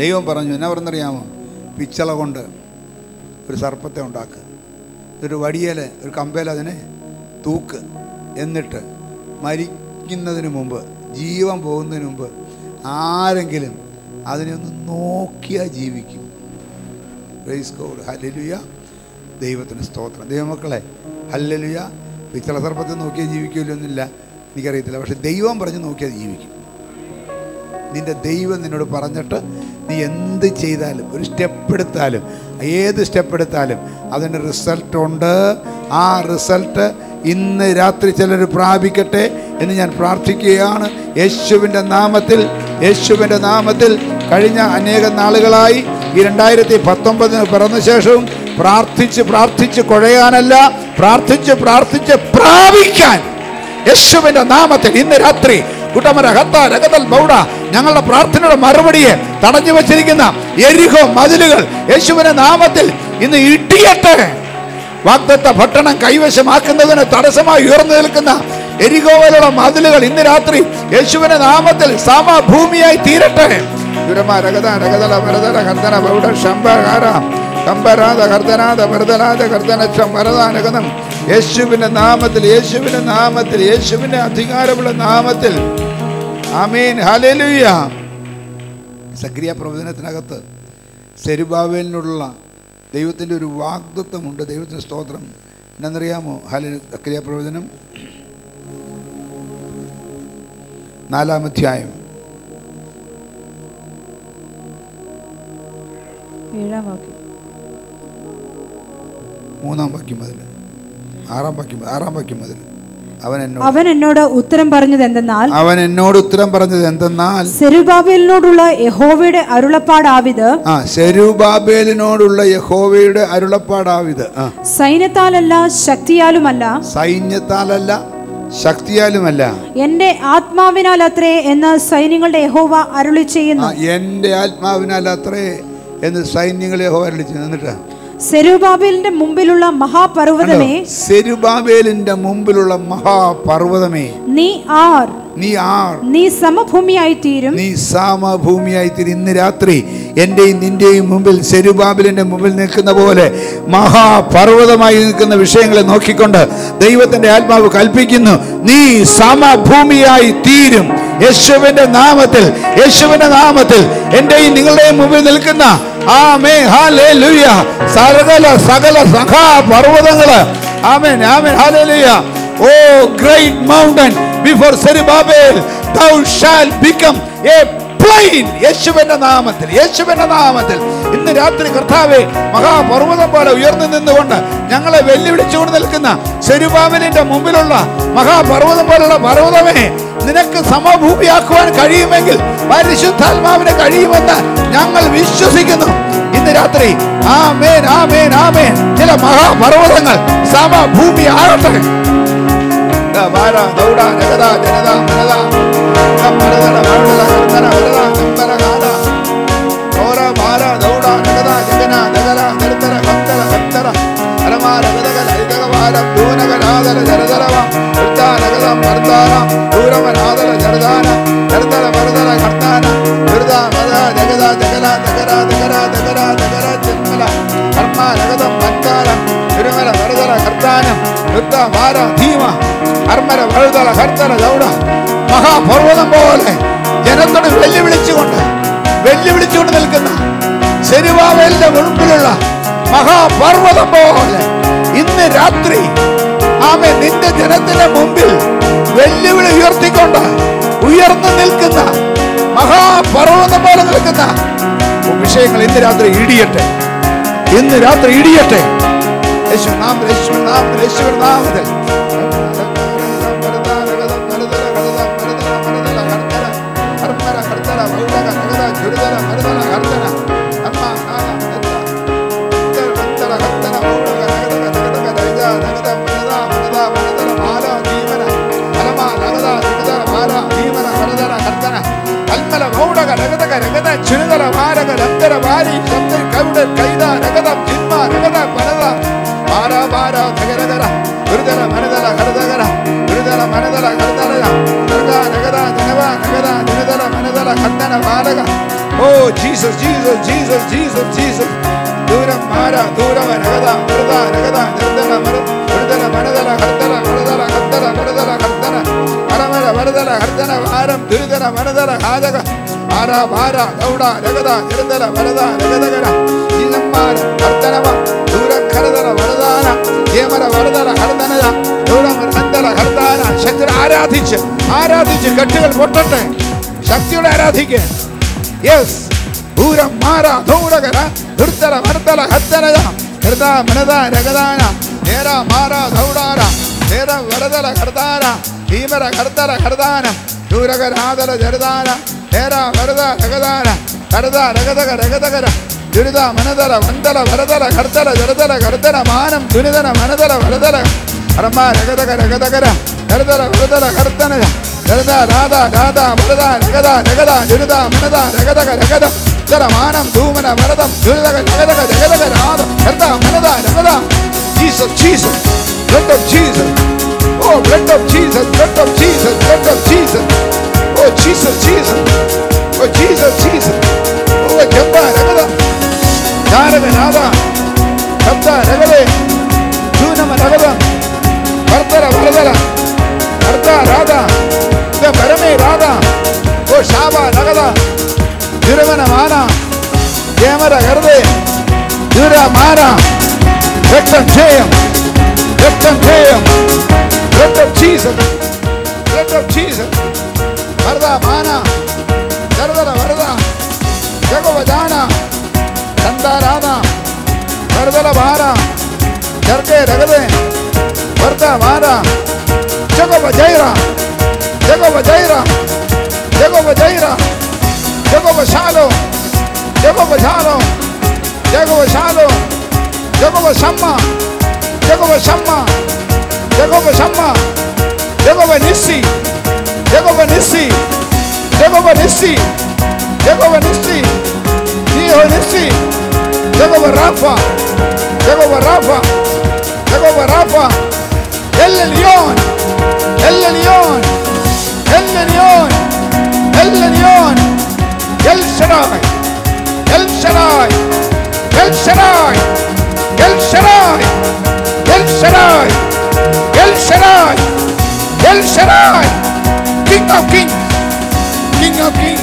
ദൈവം പറഞ്ഞു, എന്നാ പറഞ്ഞറിയാമോ? പിച്ചള കൊണ്ട് ഒരു സർപ്പത്തെ ഉണ്ടാക്കുക, ഒരു വടിയേൽ, ഒരു കമ്പേൽ അതിനെ തൂക്ക്, എന്നിട്ട് മരിക്കുന്നതിന് മുമ്പ്, ജീവൻ പോകുന്നതിന് മുമ്പ് ആരെങ്കിലും അതിനെ ഒന്ന് നോക്കിയാൽ ജീവിക്കും. Price God, hallelujah. ദൈവത്തിന് സ്തോത്രം. ദൈവമക്കളെ, ഹല്ലേലൂയ. പിച്ചള സർപ്പത്തെ നോക്കിയാൽ ജീവിക്കില്ലെന്നില്ല, എനിക്കറിയത്തില്ല. പക്ഷെ ദൈവം പറഞ്ഞ് നോക്കിയാൽ ജീവിക്കും. നിൻ്റെ ദൈവം നിന്നോട് പറഞ്ഞിട്ട് നീ എന്ത് ചെയ്താലും, ഒരു സ്റ്റെപ്പ് എടുത്താലും, ഏത് സ്റ്റെപ്പ് എടുത്താലും അതിന് റിസൾട്ടുണ്ട്. ആ റിസൾട്ട് ഇന്ന് രാത്രി ചിലർ പ്രാപിക്കട്ടെ എന്ന് ഞാൻ പ്രാർത്ഥിക്കുകയാണ്. യേശുവിൻ്റെ നാമത്തിൽ കഴിഞ്ഞ അനേകം നാളുകളായി ഈ 2019 പിറന്ന ശേഷവും പ്രാർത്ഥിച്ച് കുഴയാനല്ല, പ്രാർത്ഥിച്ച് പ്രാപിക്കാൻ യേശുവിൻ്റെ നാമത്തിൽ ഇന്ന് രാത്രി കുട്ടമര ഹത്താരകതൽ ബൗഡ ഞങ്ങളുടെ പ്രാർത്ഥനയുടെ മറുപടിയെ തടഞ്ഞു വച്ചിരിക്കുന്ന യെരിഹോ മതിലുകൾ യേശുവിൻ്റെ നാമത്തിൽ ഇന്ന് ഇടിയട്ടെ. വാഗ്ദത്ത പട്ടണം കൈവശമാക്കുന്നതിന് തടസ്സമായി ഉയർന്നു നിൽക്കുന്ന യെരിഹോയിലുള്ള മതിലുകൾ ഇന്ന് രാത്രി യേശുവിന്റെ നാമത്തിൽ സമഭൂമിയായി തീരട്ടെ. യേശുവിന്റെ നാമത്തിൽ യേശുവിന്റെ അധികാരമുള്ള നാമത്തിൽ ആമേൻ, ഹല്ലേലൂയ. സക്രിയ പ്രവചനത്തിനകത്ത് സെരുബാബേലിനുള്ള ദൈവത്തിൻ്റെ ഒരു വാഗ്ദത്തമുണ്ട്. ദൈവത്തിന് സ്തോത്രം. എന്നറിയാമോ? സക്രിയ പ്രവചനം 4-ാം അധ്യായം 7-ാം വാക്യം, 3-ാം വാക്യം മുതൽ 6-ാം വാക്യം മുതൽ അവൻ എന്നോട് ഉത്തരം പറഞ്ഞത് എന്തെന്നാൽ സെരുബാബേലിനോടുള്ള യഹോവയുടെ അരുളപ്പാടാവിത് സൈന്യത്താലല്ല ശക്തിയാലുമല്ല എന്റെ ആത്മാവിനാൽ അത്രേ എന്ന് സൈന്യങ്ങളുടെ യഹോവ അരുളി ചെയ്യുന്നു. എന്റെ ആത്മാവിനാൽ അത്രേ എന്ന് സൈന്യങ്ങളെ യഹോവ അരുളി ചെയ്യുന്നു. എന്നിട്ട് സെരുബാബേലിന്റെ മുമ്പിലുള്ള മഹാപർവ്വതമേ, നീ സമഭൂമിയായി തീരും. ഇന്ന് രാത്രി എന്റെയും നിന്റെയും മുമ്പിൽ സെരുബാബേലിന്റെ മുമ്പിൽ നിൽക്കുന്ന പോലെ മഹാപർവ്വതമായി നിൽക്കുന്ന വിഷയങ്ങളെ നോക്കിക്കൊണ്ട് ദൈവത്തിന്റെ ആത്മാവ് കൽപ്പിക്കുന്നു, നീ സമഭൂമിയായി തീരും. യേശുവിന്റെ നാമത്തിൽ എന്റെയും നിങ്ങളുടെയും മുമ്പിൽ നിൽക്കുന്ന ആമേൻ, ഹല്ലേലൂയ, സകല പർവ്വതങ്ങള് ആമേൻ, ഹല്ലേലൂയ. O great mountain before Zerubbabel thou shalt become a plain. യേശുവിന്റെ നാമത്തിൽ ഇന്ന് രാത്രി കർത്താവേ, മഹാപർവ്വതം പോലെ ഉയർന്നു നിന്നുകൊണ്ട് ഞങ്ങളെ വെല്ലുവിളിച്ചുകൊണ്ട് നിൽക്കുന്ന സെരുബാബേലിന്റെ മുമ്പിലുള്ള മഹാപർവ്വതം പോലുള്ള പർവ്വതമേ, നിനക്ക് സമഭൂമിയാക്കുവാൻ കഴിയുമെങ്കിൽ പരിശുദ്ധാത്മാവിന് കഴിയുമെന്ന് ഞങ്ങൾ വിശ്വസിക്കുന്നു. ഇന്ന് രാത്രി ആമേൻ, ചില മഹാപർവ്വതങ്ങൾ സമഭൂമി ആകട്ടെ. രഗതം വർദ്ധാന ദൂരമനാദല ജർദാന ജർദല വർദല കർത്താന ദുർദ വദ ജഗദ ജഗല ജഗര ജഗര ജഗര ജഗര ജന്മല കർമ്മ രഗതം വർദ്ധാന തിരുമല വർദല കർത്താന ദുർദ വാര ധീമ കർമ്മര വർദല കർത്തല ദൗഡ മഹാപർവ്വതം പോലെ ജനത്തോട് വെല്ലുവിളിച്ചുകൊണ്ട് നിൽക്കുന്ന സെരുബാബേലിന്റെ മുൻപിലുള്ള മഹാപർവ്വതം പോലെ ഇന്ന് രാത്രി ആമേൻ നിന്റെ ജനത്തിന്റെ മുമ്പിൽ വെല്ലുവിളി ഉയർത്തിക്കൊണ്ട് ഉയർന്നു നിൽക്കുന്ന മഹാപർവ്വതം പോലെ നിൽക്കുന്ന വിഷയങ്ങൾ ഇന്ന് രാത്രി ഇടിയട്ടെ. ഇന്ന് രാത്രി ഇടിയട്ടെ. യേശുനാമത്തിൽ Oh Jesus, Jesus, Jesus, Jesus, Jesus. Duram mara, duram nagada, nagada, nagada, nagada, nagada, nagada, nagada, nagada, nagada, nagada, nagada. Aramara, nagada, nagada, aram, duridana, nagada, nagada. Ara, ara, dauda, nagada, nagada, nagada, nagada, nagada. Ilam mara, nagada, duram nagada, nagada. Yemara, nagada, nagada, duram nagada, nagada. Shakti ആരാധിച്ച് ആരാധിച്ച് കെട്ടുകൾ പൊട്ടട്ടെ. ശക്തിയോടെ ആരാധിക്കുക. Yes. Ura mara dhauragara dhurtara vardala hattanaja hirda manada ragadana nera mara dhaurara nera vardala kardana himara kardala kardana dhuragara adala jardana nera varda ragadana karda ragadaga ragadagara dhurida manadala vandala vardala kardala jardala kardana manam dhunidana manadala vardala arama ragadaga ragadagara kardala vardala kardanaja jarda rada rada varda ragada ragada dhurida manada ragadaga ragada Manam, Dumana, Maradam, Julaga, Jagadaga, Rada, Herda, Manada, Ragada. Jesus, Jesus, blood of Jesus. Oh, blood of Jesus, blood of Jesus, blood of Jesus. Oh, Jesus, Jesus. Oh, Jesus, Jesus. Oh, Jamba, Ragada. Jaraga, Rada. Herda, Ragade. Junama, Ragada. Vardara, Vardara. Herda, Rada. The Parame, Rada. Oh, Shaba, Ragada. Dirvana Mana, Yamara Garde, Dura Mara, Rectum Jayam, Rectum Jayam, blood of Jesus, blood of Jesus, Varda Mana, Dardara Varda, Jagovadana, Sandarana, Vardala Vara, Jarke Ragade, Varda Mara, Jagovajaira, Jagovajaira, Jagovajaira. Jehovah Shalom, Jehovah Shalom, Jehovah Shalom, Jehovah Shammah, Jehovah Shammah, Jehovah Shammah, Jehovah Nissi, Jehovah Nissi, Jehovah Nissi, Jehovah Nissi, Jehovah Nissi, Jehovah Rapha, Jehovah Rapha, Jehovah Rapha, El Elyon, El Elyon, El Elyon, El Elyon. El Shaddai, El Shaddai, El Shaddai, El Shaddai, El Shaddai, El Shaddai, El Shaddai, King of Kings, King of Kings,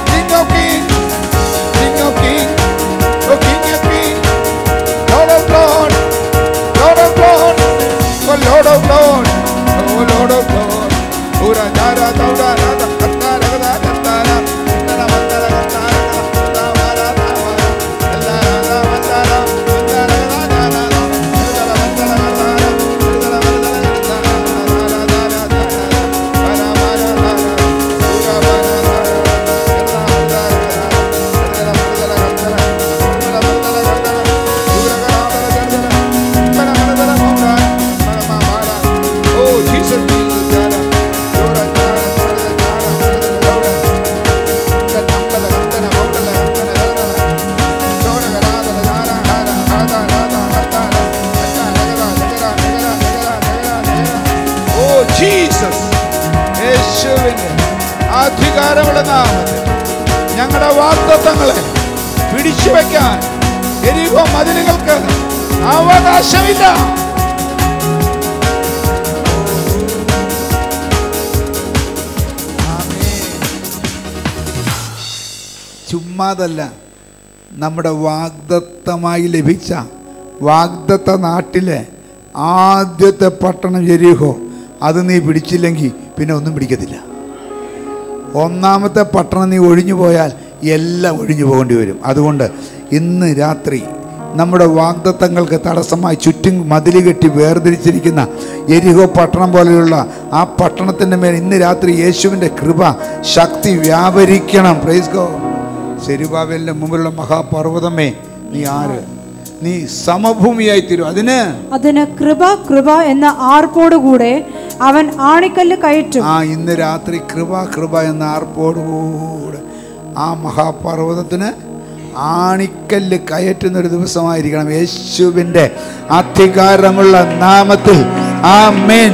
King of Kings, King of Kings, oh King of Kings, Lord of Lords, Lord of Lords, oh Lord of Lords, oh Lord of Lords, Ura Jara Dauda Rada Katta Rada Kattara. Jesus. യേശുവിന്റെ അധികാരമുള്ള നാമത്തിൽ ഞങ്ങളുടെ വാഗ്ദത്തങ്ങളെ പിടിച്ചു വയ്ക്കാൻ എരിഹോ മതിലുകൾക്ക് അവകാശമില്ല. ചുമ്മാതല്ല, നമ്മുടെ വാഗ്ദത്തമായി ലഭിച്ച വാഗ്ദത്ത നാട്ടിലെ ആദ്യത്തെ പട്ടണം യെരിഹോ, അത് നീ പിടിച്ചില്ലെങ്കിൽ പിന്നെ ഒന്നും പിടിക്കത്തില്ല. ഒന്നാമത്തെ പട്ടണം നീ ഒഴിഞ്ഞു പോയാൽ എല്ലാം ഒഴിഞ്ഞു പോകേണ്ടി വരും. അതുകൊണ്ട് ഇന്ന് രാത്രി നമ്മുടെ വാഗ്ദത്തങ്ങൾക്ക് തടസ്സമായി ചുറ്റും മതില് കെട്ടി വേർതിരിച്ചിരിക്കുന്ന യെരിഹോ പട്ടണം പോലെയുള്ള ആ പട്ടണത്തിൻ്റെ മേൽ ഇന്ന് രാത്രി യേശുവിൻ്റെ കൃപ ശക്തി വ്യാപരിക്കണം. Praise God. സെരുബാബേലിന്റെ മുമ്പിലുള്ള മഹാപർവ്വതമേ, നീ ആര്? നീ സമഭൂമിയായി തീരും. അതിന് കൃപ കൃപ എന്ന ആർപ്പോടുകൂടെ അവൻ ആണിക്കല്ല് കയറ്റും. ഇന്ന് രാത്രി കൃപ കൃപ എന്ന ആർപ്പോടുകൂടെ ആ മഹാപർവ്വതത്തിന് ആണിക്കല്ല് കയറ്റുന്നൊരു ദിവസമായിരിക്കണം യേശുവിൻ്റെ അധികാരമുള്ള നാമത്തിൽ. ആമേൻ,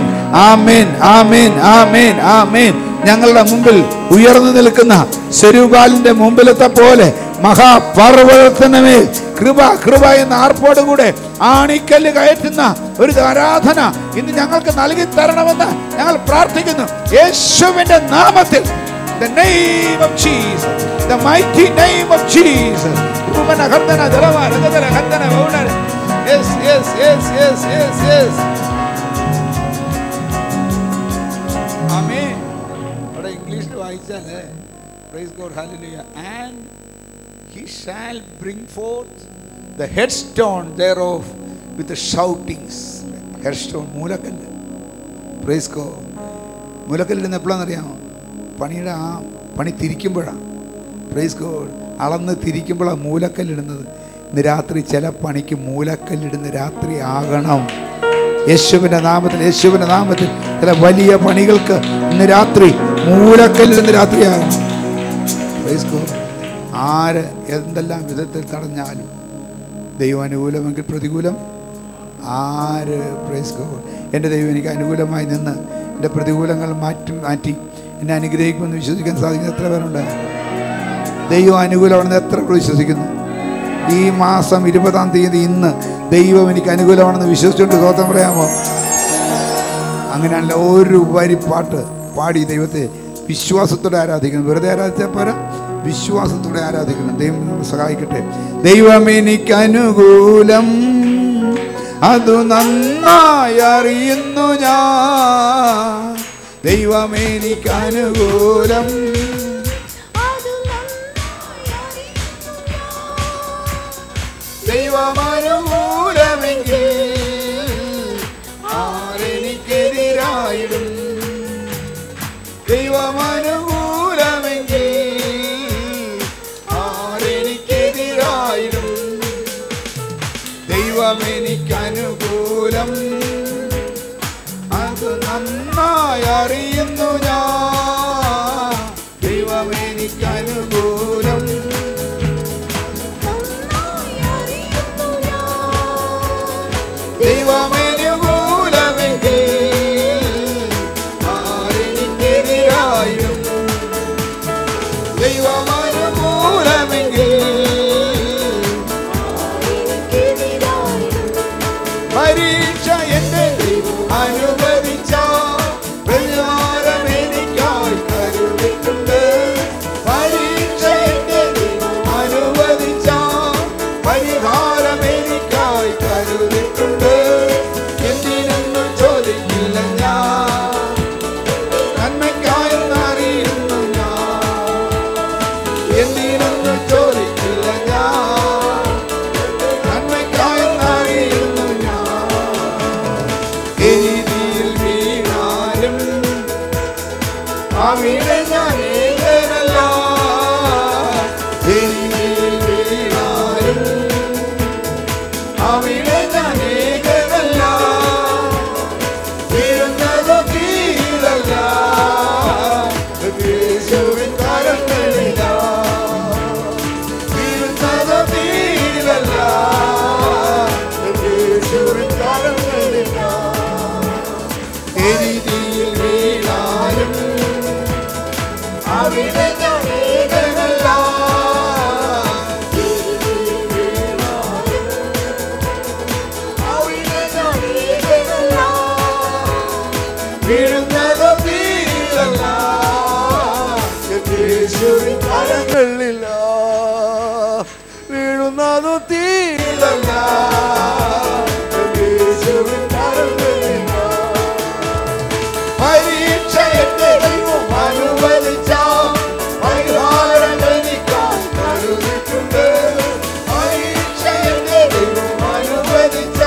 ആമേൻ, ആമേൻ, ആമേൻ, ആമേൻ. ഞങ്ങളുടെ മുമ്പിൽ ഉയർന്നു നിൽക്കുന്ന സെരുബാലിന്റെ മുമ്പിലത്തെ പോലെ മഹാപർവ്വതത്തിന് മേൽ കൃപ കൃപ എന്ന ആർപ്പോടുകൂടെ ആണിക്കല്ല് കയറ്റുന്ന ഒരു ആരാധന ഇന്ന് ഞങ്ങൾക്ക് നൽകി തരണമെന്ന് ഞങ്ങൾ പ്രാർത്ഥിക്കുന്നു യേശുവിന്റെ നാമത്തിൽ. The name of Jesus, the mighty name of Jesus. Yes, yes, yes, yes, yes, yes. Amen. What English lo vayichale. Praise God, hallelujah. And he shall bring forth the headstone thereof with the shoutings. Headstone, മൂലക്കല്ല്. Praise God. മൂലക്കല്ലിടുന്ന എപ്പോഴാണെന്ന് അറിയാമോ? പണിയുടെ ആ പണി തിരിക്കുമ്പോഴാണ്. Praise God. അളന്ന് തിരിക്കുമ്പോഴാണ് മൂലക്കല്ലിടുന്നത്. ഇന്ന് രാത്രി ചില പണിക്ക് മൂലക്കല്ലിടുന്ന രാത്രി ആകണം. യേശുവിൻ്റെ നാമത്തിൽ, യേശുവിൻ്റെ നാമത്തിൽ ചില വലിയ പണികൾക്ക് ഇന്ന് രാത്രി മൂലക്കല്ലിടുന്ന രാത്രിയാകണം. Praise God. ആര് എന്തെല്ലാം വിധത്തിൽ തടഞ്ഞാലും ദൈവം അനുകൂലമെങ്കിൽ പ്രതികൂലം ആര്? Praise God. എൻ്റെ ദൈവം എനിക്ക് അനുകൂലമായി നിന്ന് എൻ്റെ പ്രതികൂലങ്ങൾ മാറ്റി എന്നെ അനുഗ്രഹിക്കുമെന്ന് വിശ്വസിക്കാൻ സാധിക്കുന്ന എത്ര പേരുണ്ട്? ദൈവം അനുകൂലമാണെന്ന് എത്ര പേർ വിശ്വസിക്കുന്നു? ഈ മാസം 20-ാം തീയതി ഇന്ന് ദൈവം എനിക്ക് അനുകൂലമാണെന്ന് വിശ്വസിച്ചുകൊണ്ട് സ്വന്തം പറയാമോ? അങ്ങനെയല്ല, ഒരു വരി പാട്ട് പാടി ദൈവത്തെ വിശ്വാസത്തോടെ ആരാധിക്കണം. വെറുതെ ആരാധിച്ചാൽ പോരാ, വിശ്വാസത്തോടെ ആരാധിക്കണം. ദൈവം നമ്മളെ സഹായിക്കട്ടെ. ദൈവം എനിക്ക് അനുകൂലം, അതു നന്നായി അറിയുന്നു ഞാൻ. ദൈവം എനിക്ക് അനുകൂലം, ദൈവം അനുകൂലമെങ്കിൽ ആരെനിക്കെതിരായിടും? ദൈവം അനുകൂലമെങ്കിൽ ആരെനിക്കെതിരായിടും? ദൈവം എനിക്ക് അനുകൂലം, അത് നന്നായി അറിയുന്നു ഞാൻ. ദൈവം എനിക്ക് അനുകൂലം, ദൈവം അനുകൂലമെങ്കിൽ ആരെനിക്കെതിരായിടും? ദൈവം അനുകൂലമെങ്കിൽ പരീക്ഷ എന്നെ അനുവദിച്ച പരിഹാരം എനിക്കായി കരുതിയിട്ടുണ്ട്. പരീക്ഷ എന്നെ അനുവദിച്ച പരിഹാരം എനിക്കായി കരുതിയിട്ടുണ്ട്. എന്തിനൊന്നും ചോദിക്കില്ല ഞാൻ, നന്മയ്ക്കായെന്ന് അറിയുന്നു ഞാൻ. എന്തിനൊന്നും ചോദിക്കില്ല ഞാൻ, നന്മയ്ക്കായെന്ന് അറിയുന്നു ഞാൻ. എരിതിയിൽ വീണാലും അവിടെ ഞാൻ ഏകനല്ല. എരിതിയിൽ വീണാലും അവിടെ ഞാൻ ഏകനല്ല. വീഴുന്നത് കീഴല്ല, യേശുവിൻ കരങ്ങളില. വീഴുന്നത് കീഴല്ല, യേശുവിൻ കരങ്ങളില. എരിതിയിൽ വീണാലും അവിടെ ഞാൻ ഏകനല്ല. വീഴുന്നത് തീരല്ല, യേശുവിൻ കരങ്ങളില്ല. വീഴുന്നത് തീരല്ല, യേശുവിൻ കരങ്ങളില്ല. പരീക്ഷ എന്റെ ദൈവം അനുവദിച്ച പരിഹാരം എനിക്കായി കരുതിയിട്ടുണ്ട്. പരീക്ഷ എന്റെ ദൈവം അനുവദിച്ച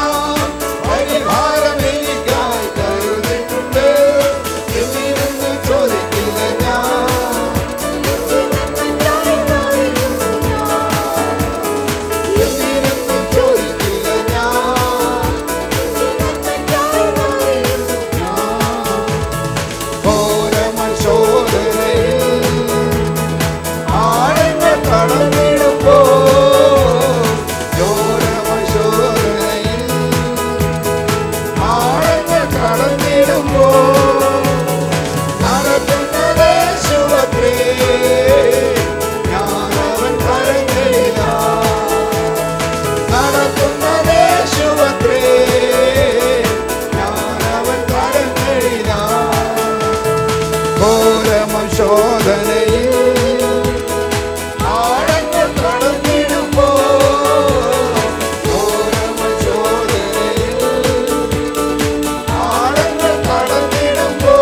പരിഹാരം എനിക്കായി കരുതിയിട്ടുണ്ട്. എന്തിനെന്ന് ചോദിക്കില്ല ഞാൻ, എന്തിനെന്ന് ചോദിക്കില്ല ഞാൻ. ഘോരമശോധനയിൽ ആഴങ്ങൾ കടന്നിടുമ്പോ, ഘോരമശോധനയിൽ ആഴങ്ങൾ കടന്നിടുമ്പോ നടക്കുന്നത് യേശുവത്രേ, ഞാനവൻ കരങ്ങളിലാ. നടക്കുന്നത് യേശുവത്രേ, ഞാനവൻ കരങ്ങളിലാ. ഘോരമശോധനയിൽ ആഴങ്ങൾ കടന്നിടുമ്പോ, ഘോരമശോധനയിൽ ആഴങ്ങൾ കടന്നിടുമ്പോ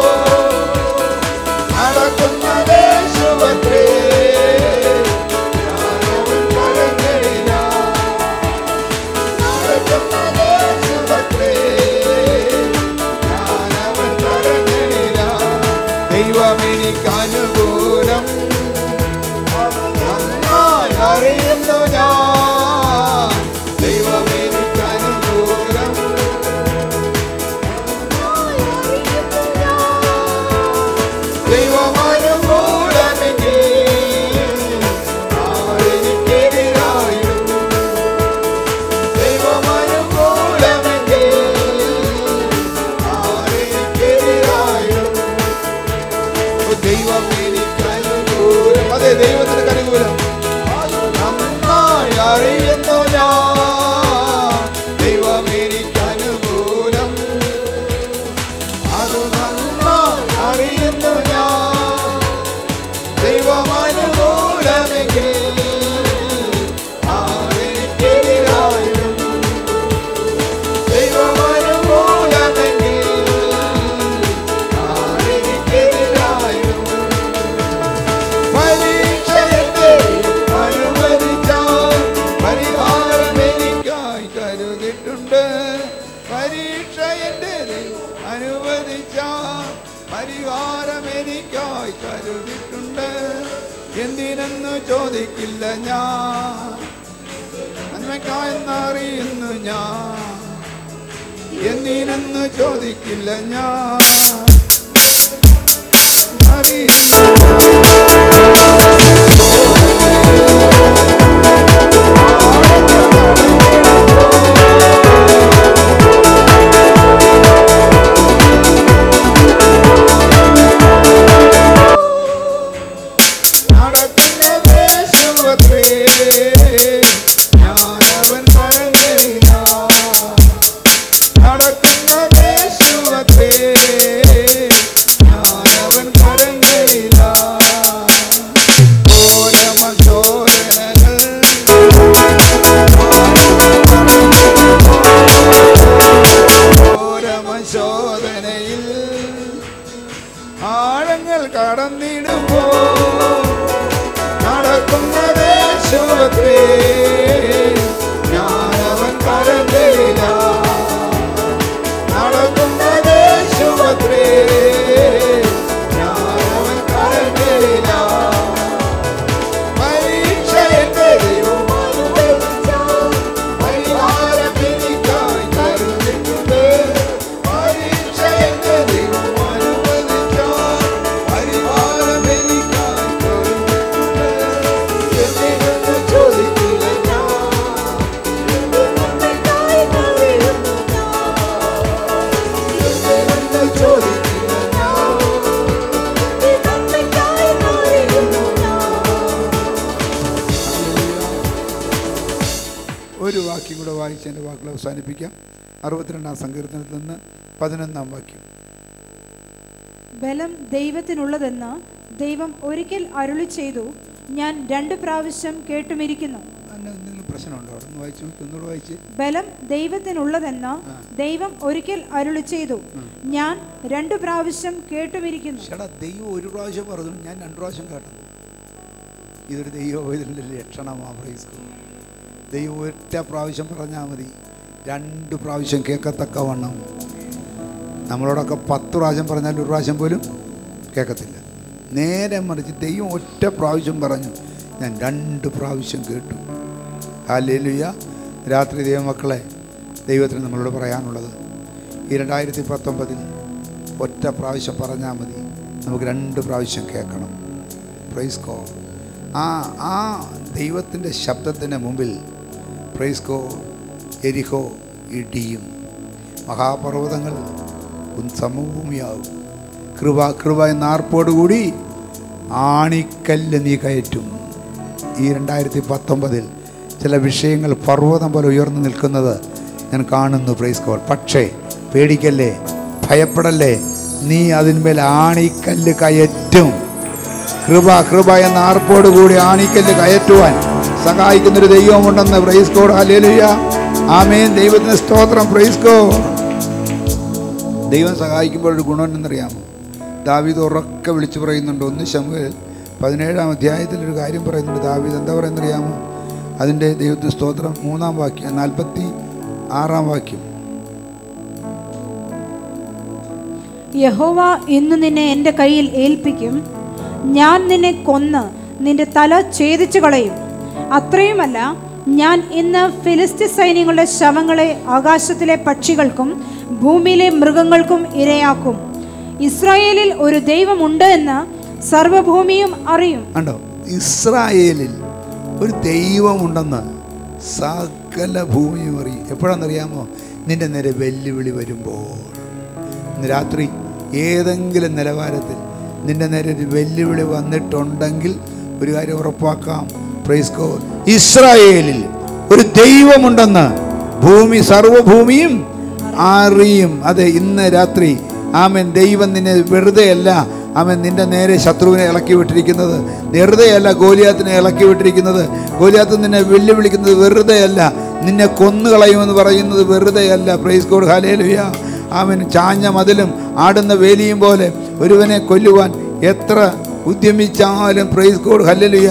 നടക്കുന്നത് യേശുവത്രേ, ഞാനവൻ കരങ്ങളിലാ. നടക്കുന്നത് യേശുവത്രേ, ഞാനവൻ കരങ്ങളിലാ. ദൈവമെനിക്ക് അനുകൂലം നന്നായി അറിയുന്നു ഞാൻ. ദൈവമെനിക്ക് അനുകൂലം ദൈവമനുകൂലമെങ്കിൽ ആരെനിക്കെതിരായും. ദൈവമനുകൂലമെങ്കിൽ ആരെനിക്കെതിരായും. ദൈവം എനിക്ക് അനുകൂലം. അതെ, ദൈവത്തിന് അനുകൂലം നന്നായി അറിയുന്നു ഞാൻ. ദൈവം എനിക്ക് അനുകൂലം, അത് നന്നായി അറിയുന്നു ഞാൻ. ദൈവം അനുകൂലമെങ്കിൽ ആരെനിക്കെതിരായും. ദൈവം അനുകൂലമെങ്കിൽ ആരെനിക്കെതിരായും. പരീക്ഷ എന്റെ അനുവദിച്ച പരിഹാരം എനിക്കായി കരുതിയിട്ടുണ്ട്. പരീക്ഷ എന്റെ അനുവദിച്ച പരിഹാരം എനിക്കായി കരുതിയിട്ടുണ്ട്. എന്തിനെന്ന് ചോദിക്കില്ല ഞാൻ, നന്മയ്ക്കായെന്നറിയുന്നു ഞാൻ. എന്തിനെന്ന് ചോദിക്കില്ല ഞാൻ, അറിയുന്നു. നടക്കുന്നത് യേശുവത്രേ, ഞാനവൻ കരങ്ങളിലാ. നടക്കുന്നത് യേശുവത്രേ, ഞാനവൻ കരങ്ങളിലാ. ഘോരമശോധനകൾ ഘോരമശോധനയിൽ ആഴങ്ങൾ കടന്നിടുമ്പോ നടക്കുന്നത് യേശുവത്രേ, ഞാനവൻ കരങ്ങളിലാ. നടക്കുന്നത് യേശുവത്രേ, ഞാനവൻ കരങ്ങളിലാ. പരീക്ഷ എന്റെ ദൈവം അനുവദിച്ച പരിഹാരം എനിക്കായി കരുതിയിട്ടുണ്ട്. പരീക്ഷ എന്റെ ദൈവം അനുവദിച്ച പരിഹാരം എനിക്കായി കരുതിയിട്ടുണ്ട്. എന്തിനെന്ന് ചോദിക്കില്ല ഞാൻ, അവസാനിപ്പിക്കാം. 62-ാം സങ്കീർത്തനത്തിൽ നിന്ന് 11-ാം വാക്യം. ബലം ദൈവത്തിനുള്ളതെന്ന് ദൈവം ഒരിക്കൽ അരുളി ചെയ്തു, ഞാൻ 2 പ്രാവശ്യം കേട്ടുമിരിക്കുന്നു. എന്തെങ്കിലും പ്രശ്നമുണ്ടോ? അവിടെ നിന്ന് വായിച്ചു, ഒന്നുകൂടെ വായിച്ച്. ബലം ദൈവത്തിനുള്ളതെന്ന് ദൈവം ഒരിക്കൽ അരുളി ചെയ്തു, ഞാൻ 2 പ്രാവശ്യം കേട്ടുമിരിക്കുന്നു. ചേട്ടാ, ദൈവം ഒരു പ്രാവശ്യം പറഞ്ഞു, ഞാൻ 2 പ്രാവശ്യം കേട്ടു. ഇതൊരു ദൈവത്തിൻ്റെ ലക്ഷണമാണ്. ദൈവം ഒറ്റ പ്രാവശ്യം പറഞ്ഞാൽ മതി, 2 പ്രാവശ്യം കേൾക്കത്തക്കവണ്ണം. നമ്മളോടൊക്കെ 10 പ്രാവശ്യം പറഞ്ഞാൽ 1 പ്രാവശ്യം പോലും കേൾക്കത്തില്ല. നേരെ മറിച്ച് ദൈവം ഒറ്റ പ്രാവശ്യം പറഞ്ഞു, ഞാൻ 2 പ്രാവശ്യം കേട്ടു. ഹല്ലേലൂയ. രാത്രി ദൈവമക്കളെ, ദൈവത്തിന് നമ്മളോട് പറയാനുള്ളത്, ഈ 2019 ഒറ്റ പ്രാവശ്യം പറഞ്ഞാൽ മതി, നമുക്ക് 2 പ്രാവശ്യം കേൾക്കണം. Praise God. ആ ദൈവത്തിൻ്റെ ശബ്ദത്തിൻ്റെ മുമ്പിൽ പ്രൈസ് ഗോഡ് എരിഹോ ഇടിയും, മഹാപർവ്വതങ്ങൾ സമഭൂമിയാകും. കൃപ എന്ന ആർപ്പോടുകൂടി ആണിക്കല്ല് നീ കയറ്റും. ഈ 2019 ചില വിഷയങ്ങൾ പർവ്വതം പോലെ ഉയർന്നു നിൽക്കുന്നത് ഞാൻ കാണുന്നു. Praise God. പക്ഷേ പേടിക്കല്ലേ, ഭയപ്പെടല്ലേ, നീ അതിന്മേൽ ആണിക്കല്ല് കയറ്റും. കൃപ എന്ന ആർപ്പോടുകൂടി ആണിക്കല്ല് കയറ്റുവാൻ സഹായിക്കുന്നൊരു ദൈവമുണ്ടെന്ന്. Praise God. ഹല്ലേലൂയ. ആമേൻ. ദൈവത്തിന് സ്തോത്രം. Praise God. ദൈവം സഹായിക്കുമ്പോൾ ഒരു ഗുണം എന്നറിയാമോ? ദാവീദ് ഉറക്കെ വിളിച്ചു പറയുന്നുണ്ട്. 1 ശമൂവേൽ 17-ാം അധ്യായത്തിലൊരു കാര്യം പറയുന്നുണ്ട്. ദാവീദ് എന്താ പറയുന്നറിയാമോ? അതിൻ്റെ ദൈവത്തിന് സ്തോത്രം 3-ാം വാക്യം, 46-ാം വാക്യം. യഹോവ ഇന്ന് നിന്നെ എൻ്റെ കയ്യിൽ ഏൽപ്പിക്കും, ഞാൻ നിന്നെ കൊന്ന് നിന്റെ തല ഛേദിച്ചു കളയും. അത്രയുമല്ല, ഞാൻ ഇന്ന് ഫിലിസ്ത്യ സൈന്യങ്ങളുടെ ശവങ്ങളെ ആകാശത്തിലെ പക്ഷികൾക്കും ഭൂമിയിലെ മൃഗങ്ങൾക്കും ഇരയാക്കും. ഇസ്രായേലിൽ ഒരു ദൈവമുണ്ട് എന്ന് സർവഭൂമിയും അറിയും. കണ്ടോ? ഇസ്രായേലിൽ ഒരു ദൈവമുണ്ടെന്ന് സകല ഭൂമിയും അറിയും. എപ്പോഴാണെന്നറിയാമോ? നിന്റെ നേരെ വെല്ലുവിളി വരുമ്പോൾ. ഇന്ന് രാത്രി ഏതെങ്കിലും നിലവാരത്തിൽ നിന്റെ നേരെ ഒരു വെല്ലുവിളി വന്നിട്ടുണ്ടെങ്കിൽ ഒരു കാര്യം ഉറപ്പാക്കാം. Praise God. ഇസ്രായേലിൽ ഒരു ദൈവമുണ്ടെന്ന് സർവഭൂമിയും അറിയും. അതെ, ഇന്ന് രാത്രി ആമേൻ. ദൈവം നിന്നെ വെറുതെ അല്ല ആമേൻ നിന്റെ നേരെ ശത്രുവിനെ ഇളക്കി വിട്ടിരിക്കുന്നത്. വെറുതെയല്ല ഗോലിയാത്തിനെ ഇളക്കി വിട്ടിരിക്കുന്നത്. ഗോലിയാത്ത് നിന്നെ വെല്ലുവിളിക്കുന്നത് വെറുതെയല്ല. നിന്നെ കൊന്നുകളയുമെന്ന് പറയുന്നത് വെറുതെയല്ല. Price God. ഹല്ലേലൂയ. ആമേൻ. ചാഞ്ഞ മതിലും ആടുന്ന വേലിയും പോലെ ഒരുവനെ കൊല്ലുവാൻ എത്ര ഉദ്യമിച്ചാലും പ്രൈസ് ഗോഡ്. ഹല്ലേലൂയ.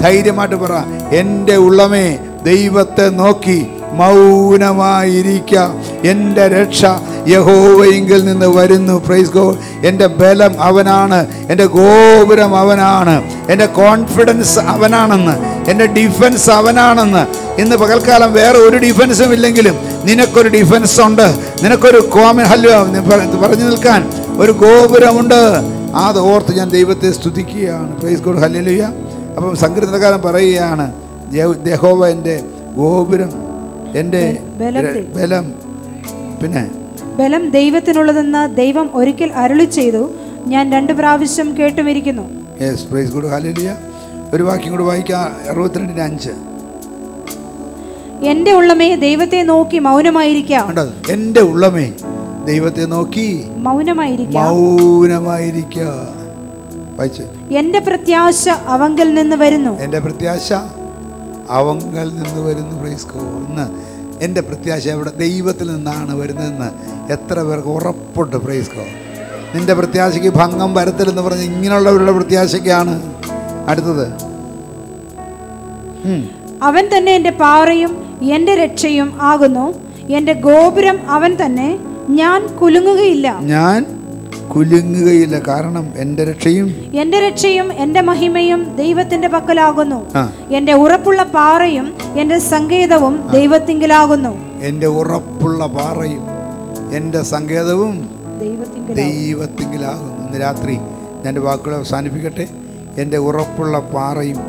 ധൈര്യമായിട്ട് പറ, എൻ്റെ ഉള്ളമേ ദൈവത്തെ നോക്കി മൗനമായിരിക്ക, എൻ്റെ രക്ഷ യഹോവയിങ്കിൽ നിന്ന് വരുന്നു. Praise God. എൻ്റെ ബലം അവനാണ്, എൻ്റെ ഗോപുരം അവനാണ്, എൻ്റെ കോൺഫിഡൻസ് അവനാണെന്ന്, എൻ്റെ ഡിഫൻസ് അവനാണെന്ന്. ഇന്ന് പകൽക്കാലം വേറെ ഒരു ഡിഫൻസും ഇല്ലെങ്കിലും നിനക്കൊരു ഡിഫൻസ് ഉണ്ട്. നിനക്കൊരു പറഞ്ഞു നിൽക്കാൻ ഒരു ഗോപുരമുണ്ട്. അത് ഓർത്ത് ഞാൻ ദൈവത്തെ സ്തുതിക്കുകയാണ്. Price God. ഹല്ലേലൂയ. അപ്പം സങ്കീർത്തനക്കാരൻ പറയുകയാണ്, യഹോവ എൻ്റെ ഗോപുരം, എൻ്റെ ബലം. പിന്നെ ബലം ദൈവത്തിനുള്ളതെന്ന് ദൈവം ഒരിക്കൽ അരുളി ചെയ്തു, ഞാൻ 2 പ്രാവശ്യം കേട്ടുമിരിക്കുന്നു. യെസ്. Price God. ഹല്ലേലൂയ. ഒരു വാക്യം കൂടെ വായിക്കാം. 62-5. എൻ്റെ ഉള്ളമേ ദൈവത്തെ നോക്കി മൗനമായിരിക്കാം. എൻ്റെ ഉള്ളമേ ദൈവത്തെ നോക്കി മൗനമായിരിക്കാം. എൻ്റെ പ്രത്യാശ അവങ്കൽ നിന്ന് വരുന്നു. എൻ്റെ പ്രത്യാശ അവങ്കൽ നിന്ന് വരുന്നു. Praise God. ഇന്ന് എൻ്റെ പ്രത്യാശ എവിടെ? ദൈവത്തിൽ നിന്നാണ് വരുന്നതെന്ന് എത്ര പേർക്ക് ഉറപ്പുണ്ട്? Praise God. നിൻ്റെ പ്രത്യാശയ്ക്ക് ഭംഗം വരത്തില്ലെന്ന് പറഞ്ഞ് ഇങ്ങനെയുള്ളവരുടെ പ്രത്യാശയ്ക്കാണ്. അടുത്തത്, അവൻ തന്നെ എൻ്റെ പാറയും എൻ്റെ രക്ഷയും ആകുന്നു, എൻ്റെ ഗോപുരം അവൻ തന്നെ, ഞാൻ കുലുങ്ങുകയില്ല. കാരണം എൻ്റെ രക്ഷയും എൻ്റെ മഹിമയും ദൈവത്തിന്റെ പക്കലാകുന്നു. എൻ്റെ ഉറപ്പുള്ള പാറയും എൻ്റെ സങ്കേതവും ദൈവത്തിങ്കലാകുന്നു. എൻ്റെ ഉറപ്പുള്ള പാറയും എൻ്റെ സങ്കേതവും ദൈവത്തിങ്കലാകുന്നു. ഇന്ന് രാത്രി ഞാൻ എൻ്റെ വാക്കുകൾ അവസാനിപ്പിക്കട്ടെ. എൻ്റെ ഉറപ്പുള്ള പാറയും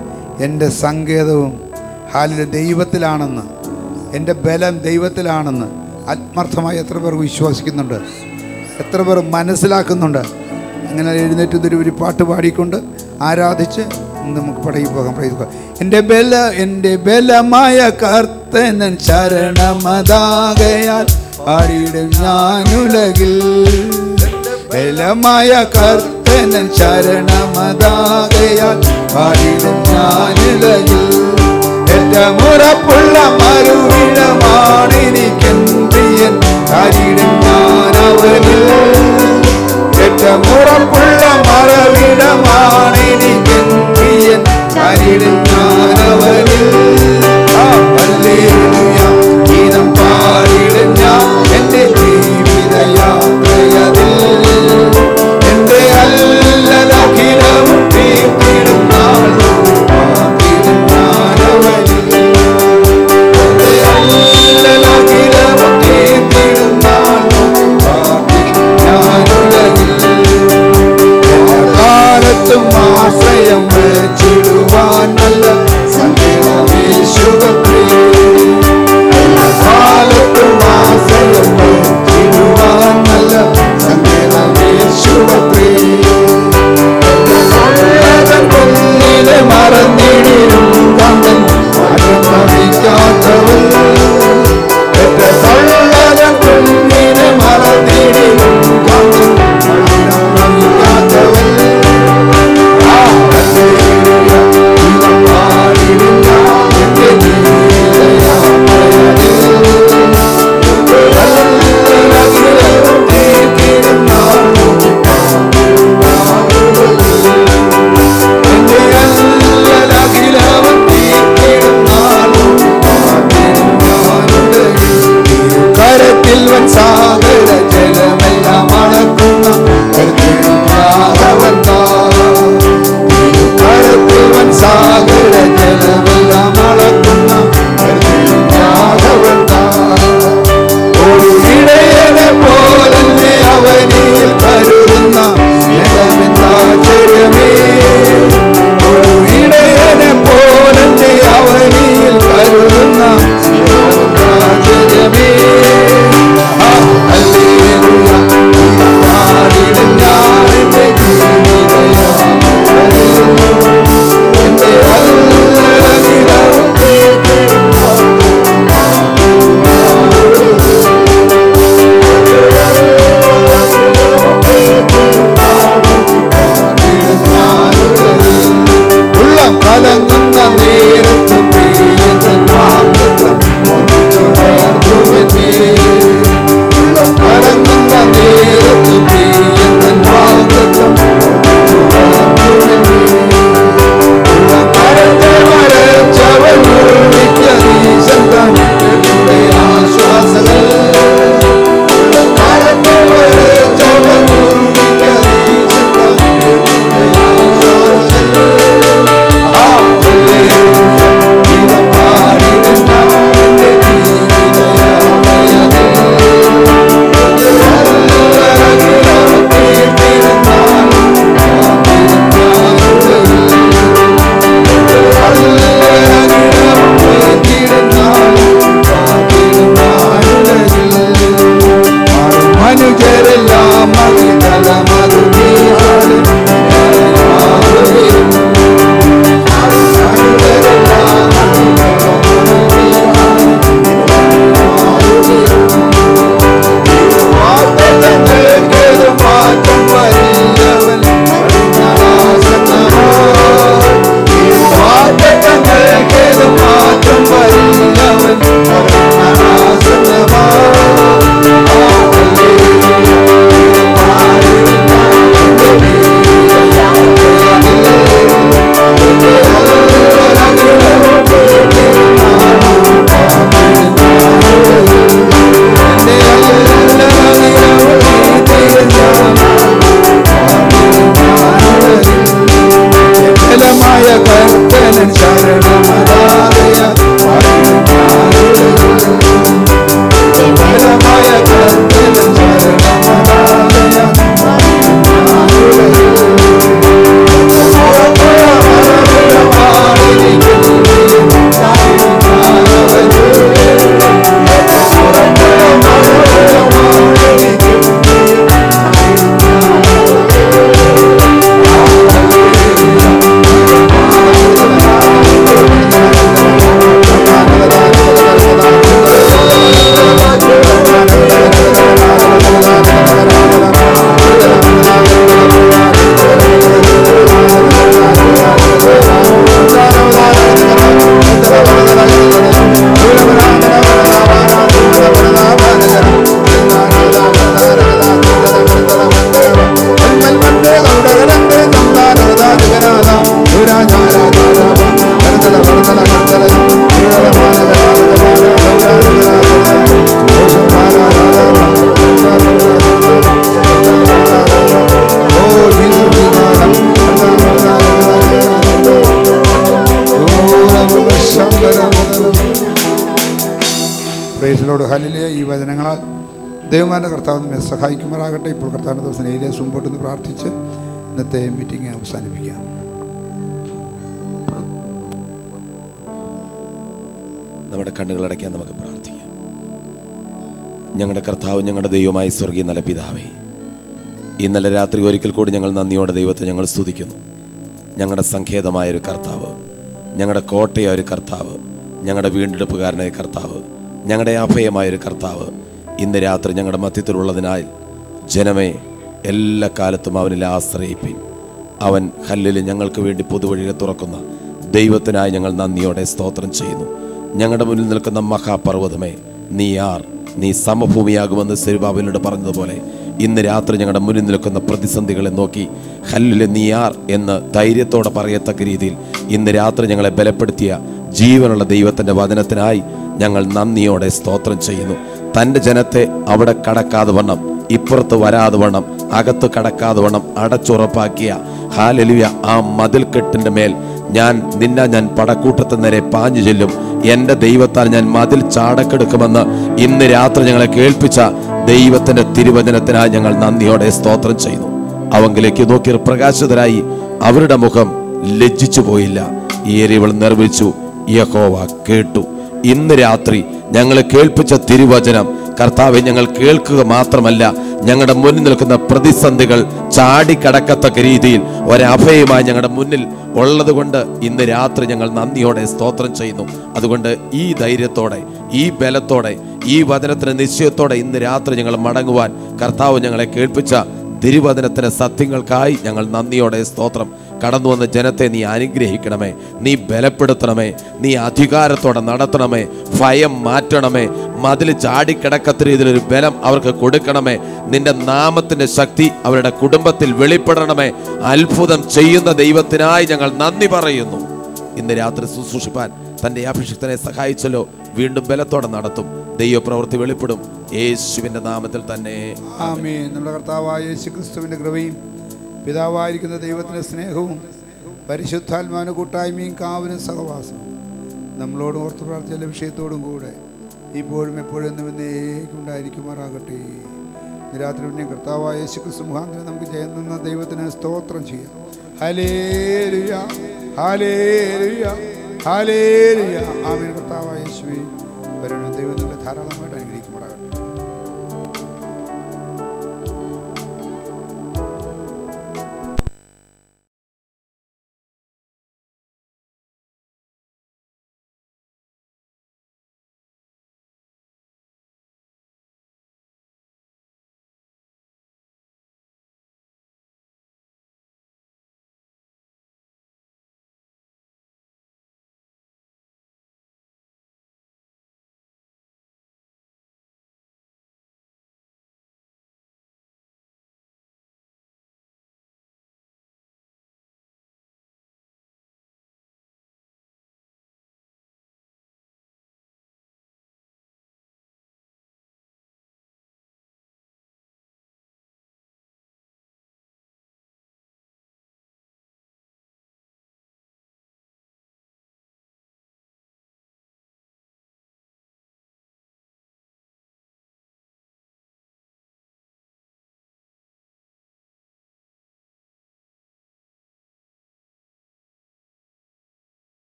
എൻ്റെ സങ്കേതവും ദൈവത്തിലാണെന്ന്, എൻ്റെ ബലം ദൈവത്തിലാണെന്ന് ആത്മാർത്ഥമായി എത്ര പേർ വിശ്വസിക്കുന്നുണ്ട്? എത്ര പേർ മനസ്സിലാക്കുന്നുണ്ട്? അങ്ങനെ എഴുന്നേറ്റ് ഒരു പാട്ട് പാടിക്കൊണ്ട് ആരാധിച്ച് നമുക്ക് പടയിൽ പോകാം. എൻ്റെ ബലമായ കർത്താവ് കർത്തനൻ ശരണമതാകയാൽ പാടിയിടും ഞാനുലകിൽ. ബലമായ കർത്തനൻ ശരണമതാകയാൽ പാടിയിടും ഞാനുലകിൽ. ഏറ്റമുറപ്പുള്ള മറുവിടമാണെനിക്കൻ പ്രിയൻ, പാടിയിടും ഞാനവനിൽ. ഏറ്റമുറപ്പുള്ള മറുവിടമാണെനിക്കൻ പ്രിയൻ, പാടിയിടും ഞാനവനിൽ. ഹല്ലേലൂയ ഗീതം പാടിയിടും ഞാൻ എൻ്റെ ജീവിതയാത്രയതിൽ. എൻ്റെ അല്ലലഖിലവും തീർത്തിടും നാളും പാടിയിടും ഞാനവനിൽ. എൻ്റെ അല്ലലഖിലവും തീർത്തിടും നാളും പാടിയിടും ഞാനുലകിൽ. എല്ലാ കാലത്തും സ്തോത്രത്തോട് ഹല്ലേലൂയ. ഈ വചനങ്ങളാൽ ദൈവമാൻ്റെ കർത്താവ് നമ്മെ സഹായിക്കുമാറാകട്ടെ. ഇപ്പോൾ കർത്താവിൻ്റെ ദിവസം ഏലിയാസ് മുമ്പോട്ടെന്ന് പ്രാർത്ഥിച്ച് ഇന്നത്തെ മീറ്റിംഗ് അവസാനിപ്പിക്കാം. നമ്മുടെ കണ്ണുകളടയ്ക്കാൻ നമുക്ക് പ്രാർത്ഥിക്കാം. ഞങ്ങളുടെ കർത്താവ്, ഞങ്ങളുടെ ദൈവമായ സ്വർഗീയ നല്ല പിതാവേ, ഇന്നലെ രാത്രി ഒരിക്കൽ കൂടി ഞങ്ങൾ നന്ദിയോടെ ദൈവത്തെ ഞങ്ങൾ സ്തുതിക്കുന്നു. ഞങ്ങളുടെ സങ്കേതമായൊരു കർത്താവ്, ഞങ്ങളുടെ കോട്ടയായ ഒരു കർത്താവ്, ഞങ്ങളുടെ വീണ്ടെടുപ്പുകാരനായ കർത്താവ്, ഞങ്ങളുടെ അഭയമായൊരു കർത്താവ് ഇന്ന് രാത്രി ഞങ്ങളുടെ മധ്യത്തിലുള്ളതിനാൽ ജനമേ എല്ലാ കാലത്തും അവനിൽ ആശ്രയിപ്പിൻ. അവൻ ഹല്ലിൽ ഞങ്ങൾക്ക് വേണ്ടി പുതുവഴികൾ തുറക്കുന്ന ദൈവത്തിനായി ഞങ്ങൾ നന്ദിയോടെ സ്തോത്രം ചെയ്യുന്നു. ഞങ്ങളുടെ മുന്നിൽ നിൽക്കുന്ന മഹാപർവ്വതമേ, നീ ആർ, നീ സമഭൂമിയാകുമെന്ന് സെരുബാബേലിനോട് പറഞ്ഞതുപോലെ ഇന്ന് രാത്രി ഞങ്ങളുടെ മുന്നിൽ നിൽക്കുന്ന പ്രതിസന്ധികളെ നോക്കി ഹല്ലിലെ നീ ആർ എന്ന് ധൈര്യത്തോടെ പറയത്തക്ക രീതിയിൽ ഇന്ന് രാത്രി ഞങ്ങളെ ബലപ്പെടുത്തിയ ജീവനുള്ള ദൈവത്തിൻ്റെ വചനത്തിനായി ഞങ്ങൾ നന്ദിയോടെ സ്തോത്രം ചെയ്യുന്നു. തൻ്റെ ജനത്തെ അവിടെ കടക്കാതെ വണ്ണം, ഇപ്പുറത്ത് വരാതെ വണ്ണം, അകത്ത് കടക്കാതെ വണ്ണം അടച്ചുറപ്പാക്കിയ ഹല്ലേലൂയ ആ മതിൽക്കെട്ടിൻ്റെ മേൽ ഞാൻ പടക്കൂട്ടത്തിന് നേരെ പാഞ്ഞു ചെല്ലും, എൻ്റെ ദൈവത്താൽ ഞാൻ മതിൽ ചാടക്കെടുക്കുമെന്ന് ഇന്ന് രാത്രി ഞങ്ങളെ കേൾപ്പിച്ച ദൈവത്തിൻ്റെ തിരുവചനത്തിനായി ഞങ്ങൾ നന്ദിയോടെ സ്തോത്രം ചെയ്യുന്നു. അവങ്കിലേക്ക് നോക്കി പ്രകാശിതരായി അവരുടെ മുഖം ലജ്ജിച്ചു പോയില്ല. ഈ എരിവൾ നിർമ്മിച്ചു, യഹോവ കേട്ടു. ഇന്ന് രാത്രി ഞങ്ങളെ കേൾപ്പിച്ച തിരുവചനം കർത്താവെ ഞങ്ങൾ കേൾക്കുക മാത്രമല്ല, ഞങ്ങളുടെ മുന്നിൽ നിൽക്കുന്ന പ്രതിസന്ധികൾ ചാടിക്കടക്കത്തക്ക രീതിയിൽ ഒരഭയമായി ഞങ്ങളുടെ മുന്നിൽ ഉള്ളത് കൊണ്ട് ഇന്ന് രാത്രി ഞങ്ങൾ നന്ദിയോടെ സ്തോത്രം ചെയ്യുന്നു. അതുകൊണ്ട് ഈ ധൈര്യത്തോടെ, ഈ ബലത്തോടെ, ഈ വചനത്തിന് നിശ്ചയത്തോടെ ഇന്ന് രാത്രി ഞങ്ങൾ മടങ്ങുവാൻ കർത്താവ് ഞങ്ങളെ കേൾപ്പിച്ച തിരുവചനത്തിന് സത്യങ്ങൾക്കായി ഞങ്ങൾ നന്ദിയോടെ സ്തോത്രം. കടന്നു വന്ന ജനത്തെ നീ അനുഗ്രഹിക്കണമേ, നീ ബലപ്പെടുത്തണമേ, നീ അധികാരത്തോടെ നടത്തണമേ, ഭയം മാറ്റണമേ, മതിൽ ചാടിക്കിടക്കത്ത രീതിയിലൊരു ബലം അവർക്ക് കൊടുക്കണമേ. നിന്റെ നാമത്തിൻ്റെ ശക്തി അവരുടെ കുടുംബത്തിൽ വെളിപ്പെടണമേ. അത്ഭുതം ചെയ്യുന്ന ദൈവത്തിനായി ഞങ്ങൾ നന്ദി പറയുന്നു. ഇന്ന് രാത്രി ശുശ്രൂഷിപ്പാൻ തൻ്റെ അഭിഷിക്തനെ സഹായിച്ചല്ലോ, വീണ്ടും ബലത്തോടെ നടത്തും. ദൈവപ്രവൃത്തി വെളിപ്പെടും യേശുവിൻ്റെ നാമത്തിൽ തന്നെ ആമേൻ. നമ്മുടെ കർത്താവായ യേശുക്രിസ്തുവിൻ്റെ കൃപയും പിതാവായിരിക്കുന്ന ദൈവത്തിൻ്റെ സ്നേഹവും പരിശുദ്ധാത്മാവിൻ്റെ കൂട്ടായ്മയും കാവലും സഹവാസവും നമ്മളോട് ഓർത്ത് പ്രാർത്ഥിച്ച വിഷയത്തോടും കൂടെ ഇപ്പോഴും എപ്പോഴും എന്നേക്കും ഉണ്ടായിരിക്കുമാറാകട്ടെ. രാത്രി പിന്നെ കർത്താവായ യേശുക്രിസ്തു മുഖാന്തരം നമുക്ക് ജയം തന്ന ദൈവത്തിന് സ്തോത്രം ചെയ്യാം. ഹല്ലേലൂയ, ഹല്ലേലൂയ, ഹല്ലേലൂയ. ആമേൻ. കർത്താവായ യേശുവേ, വരണം ദൈവം ധാരാളമായിട്ട്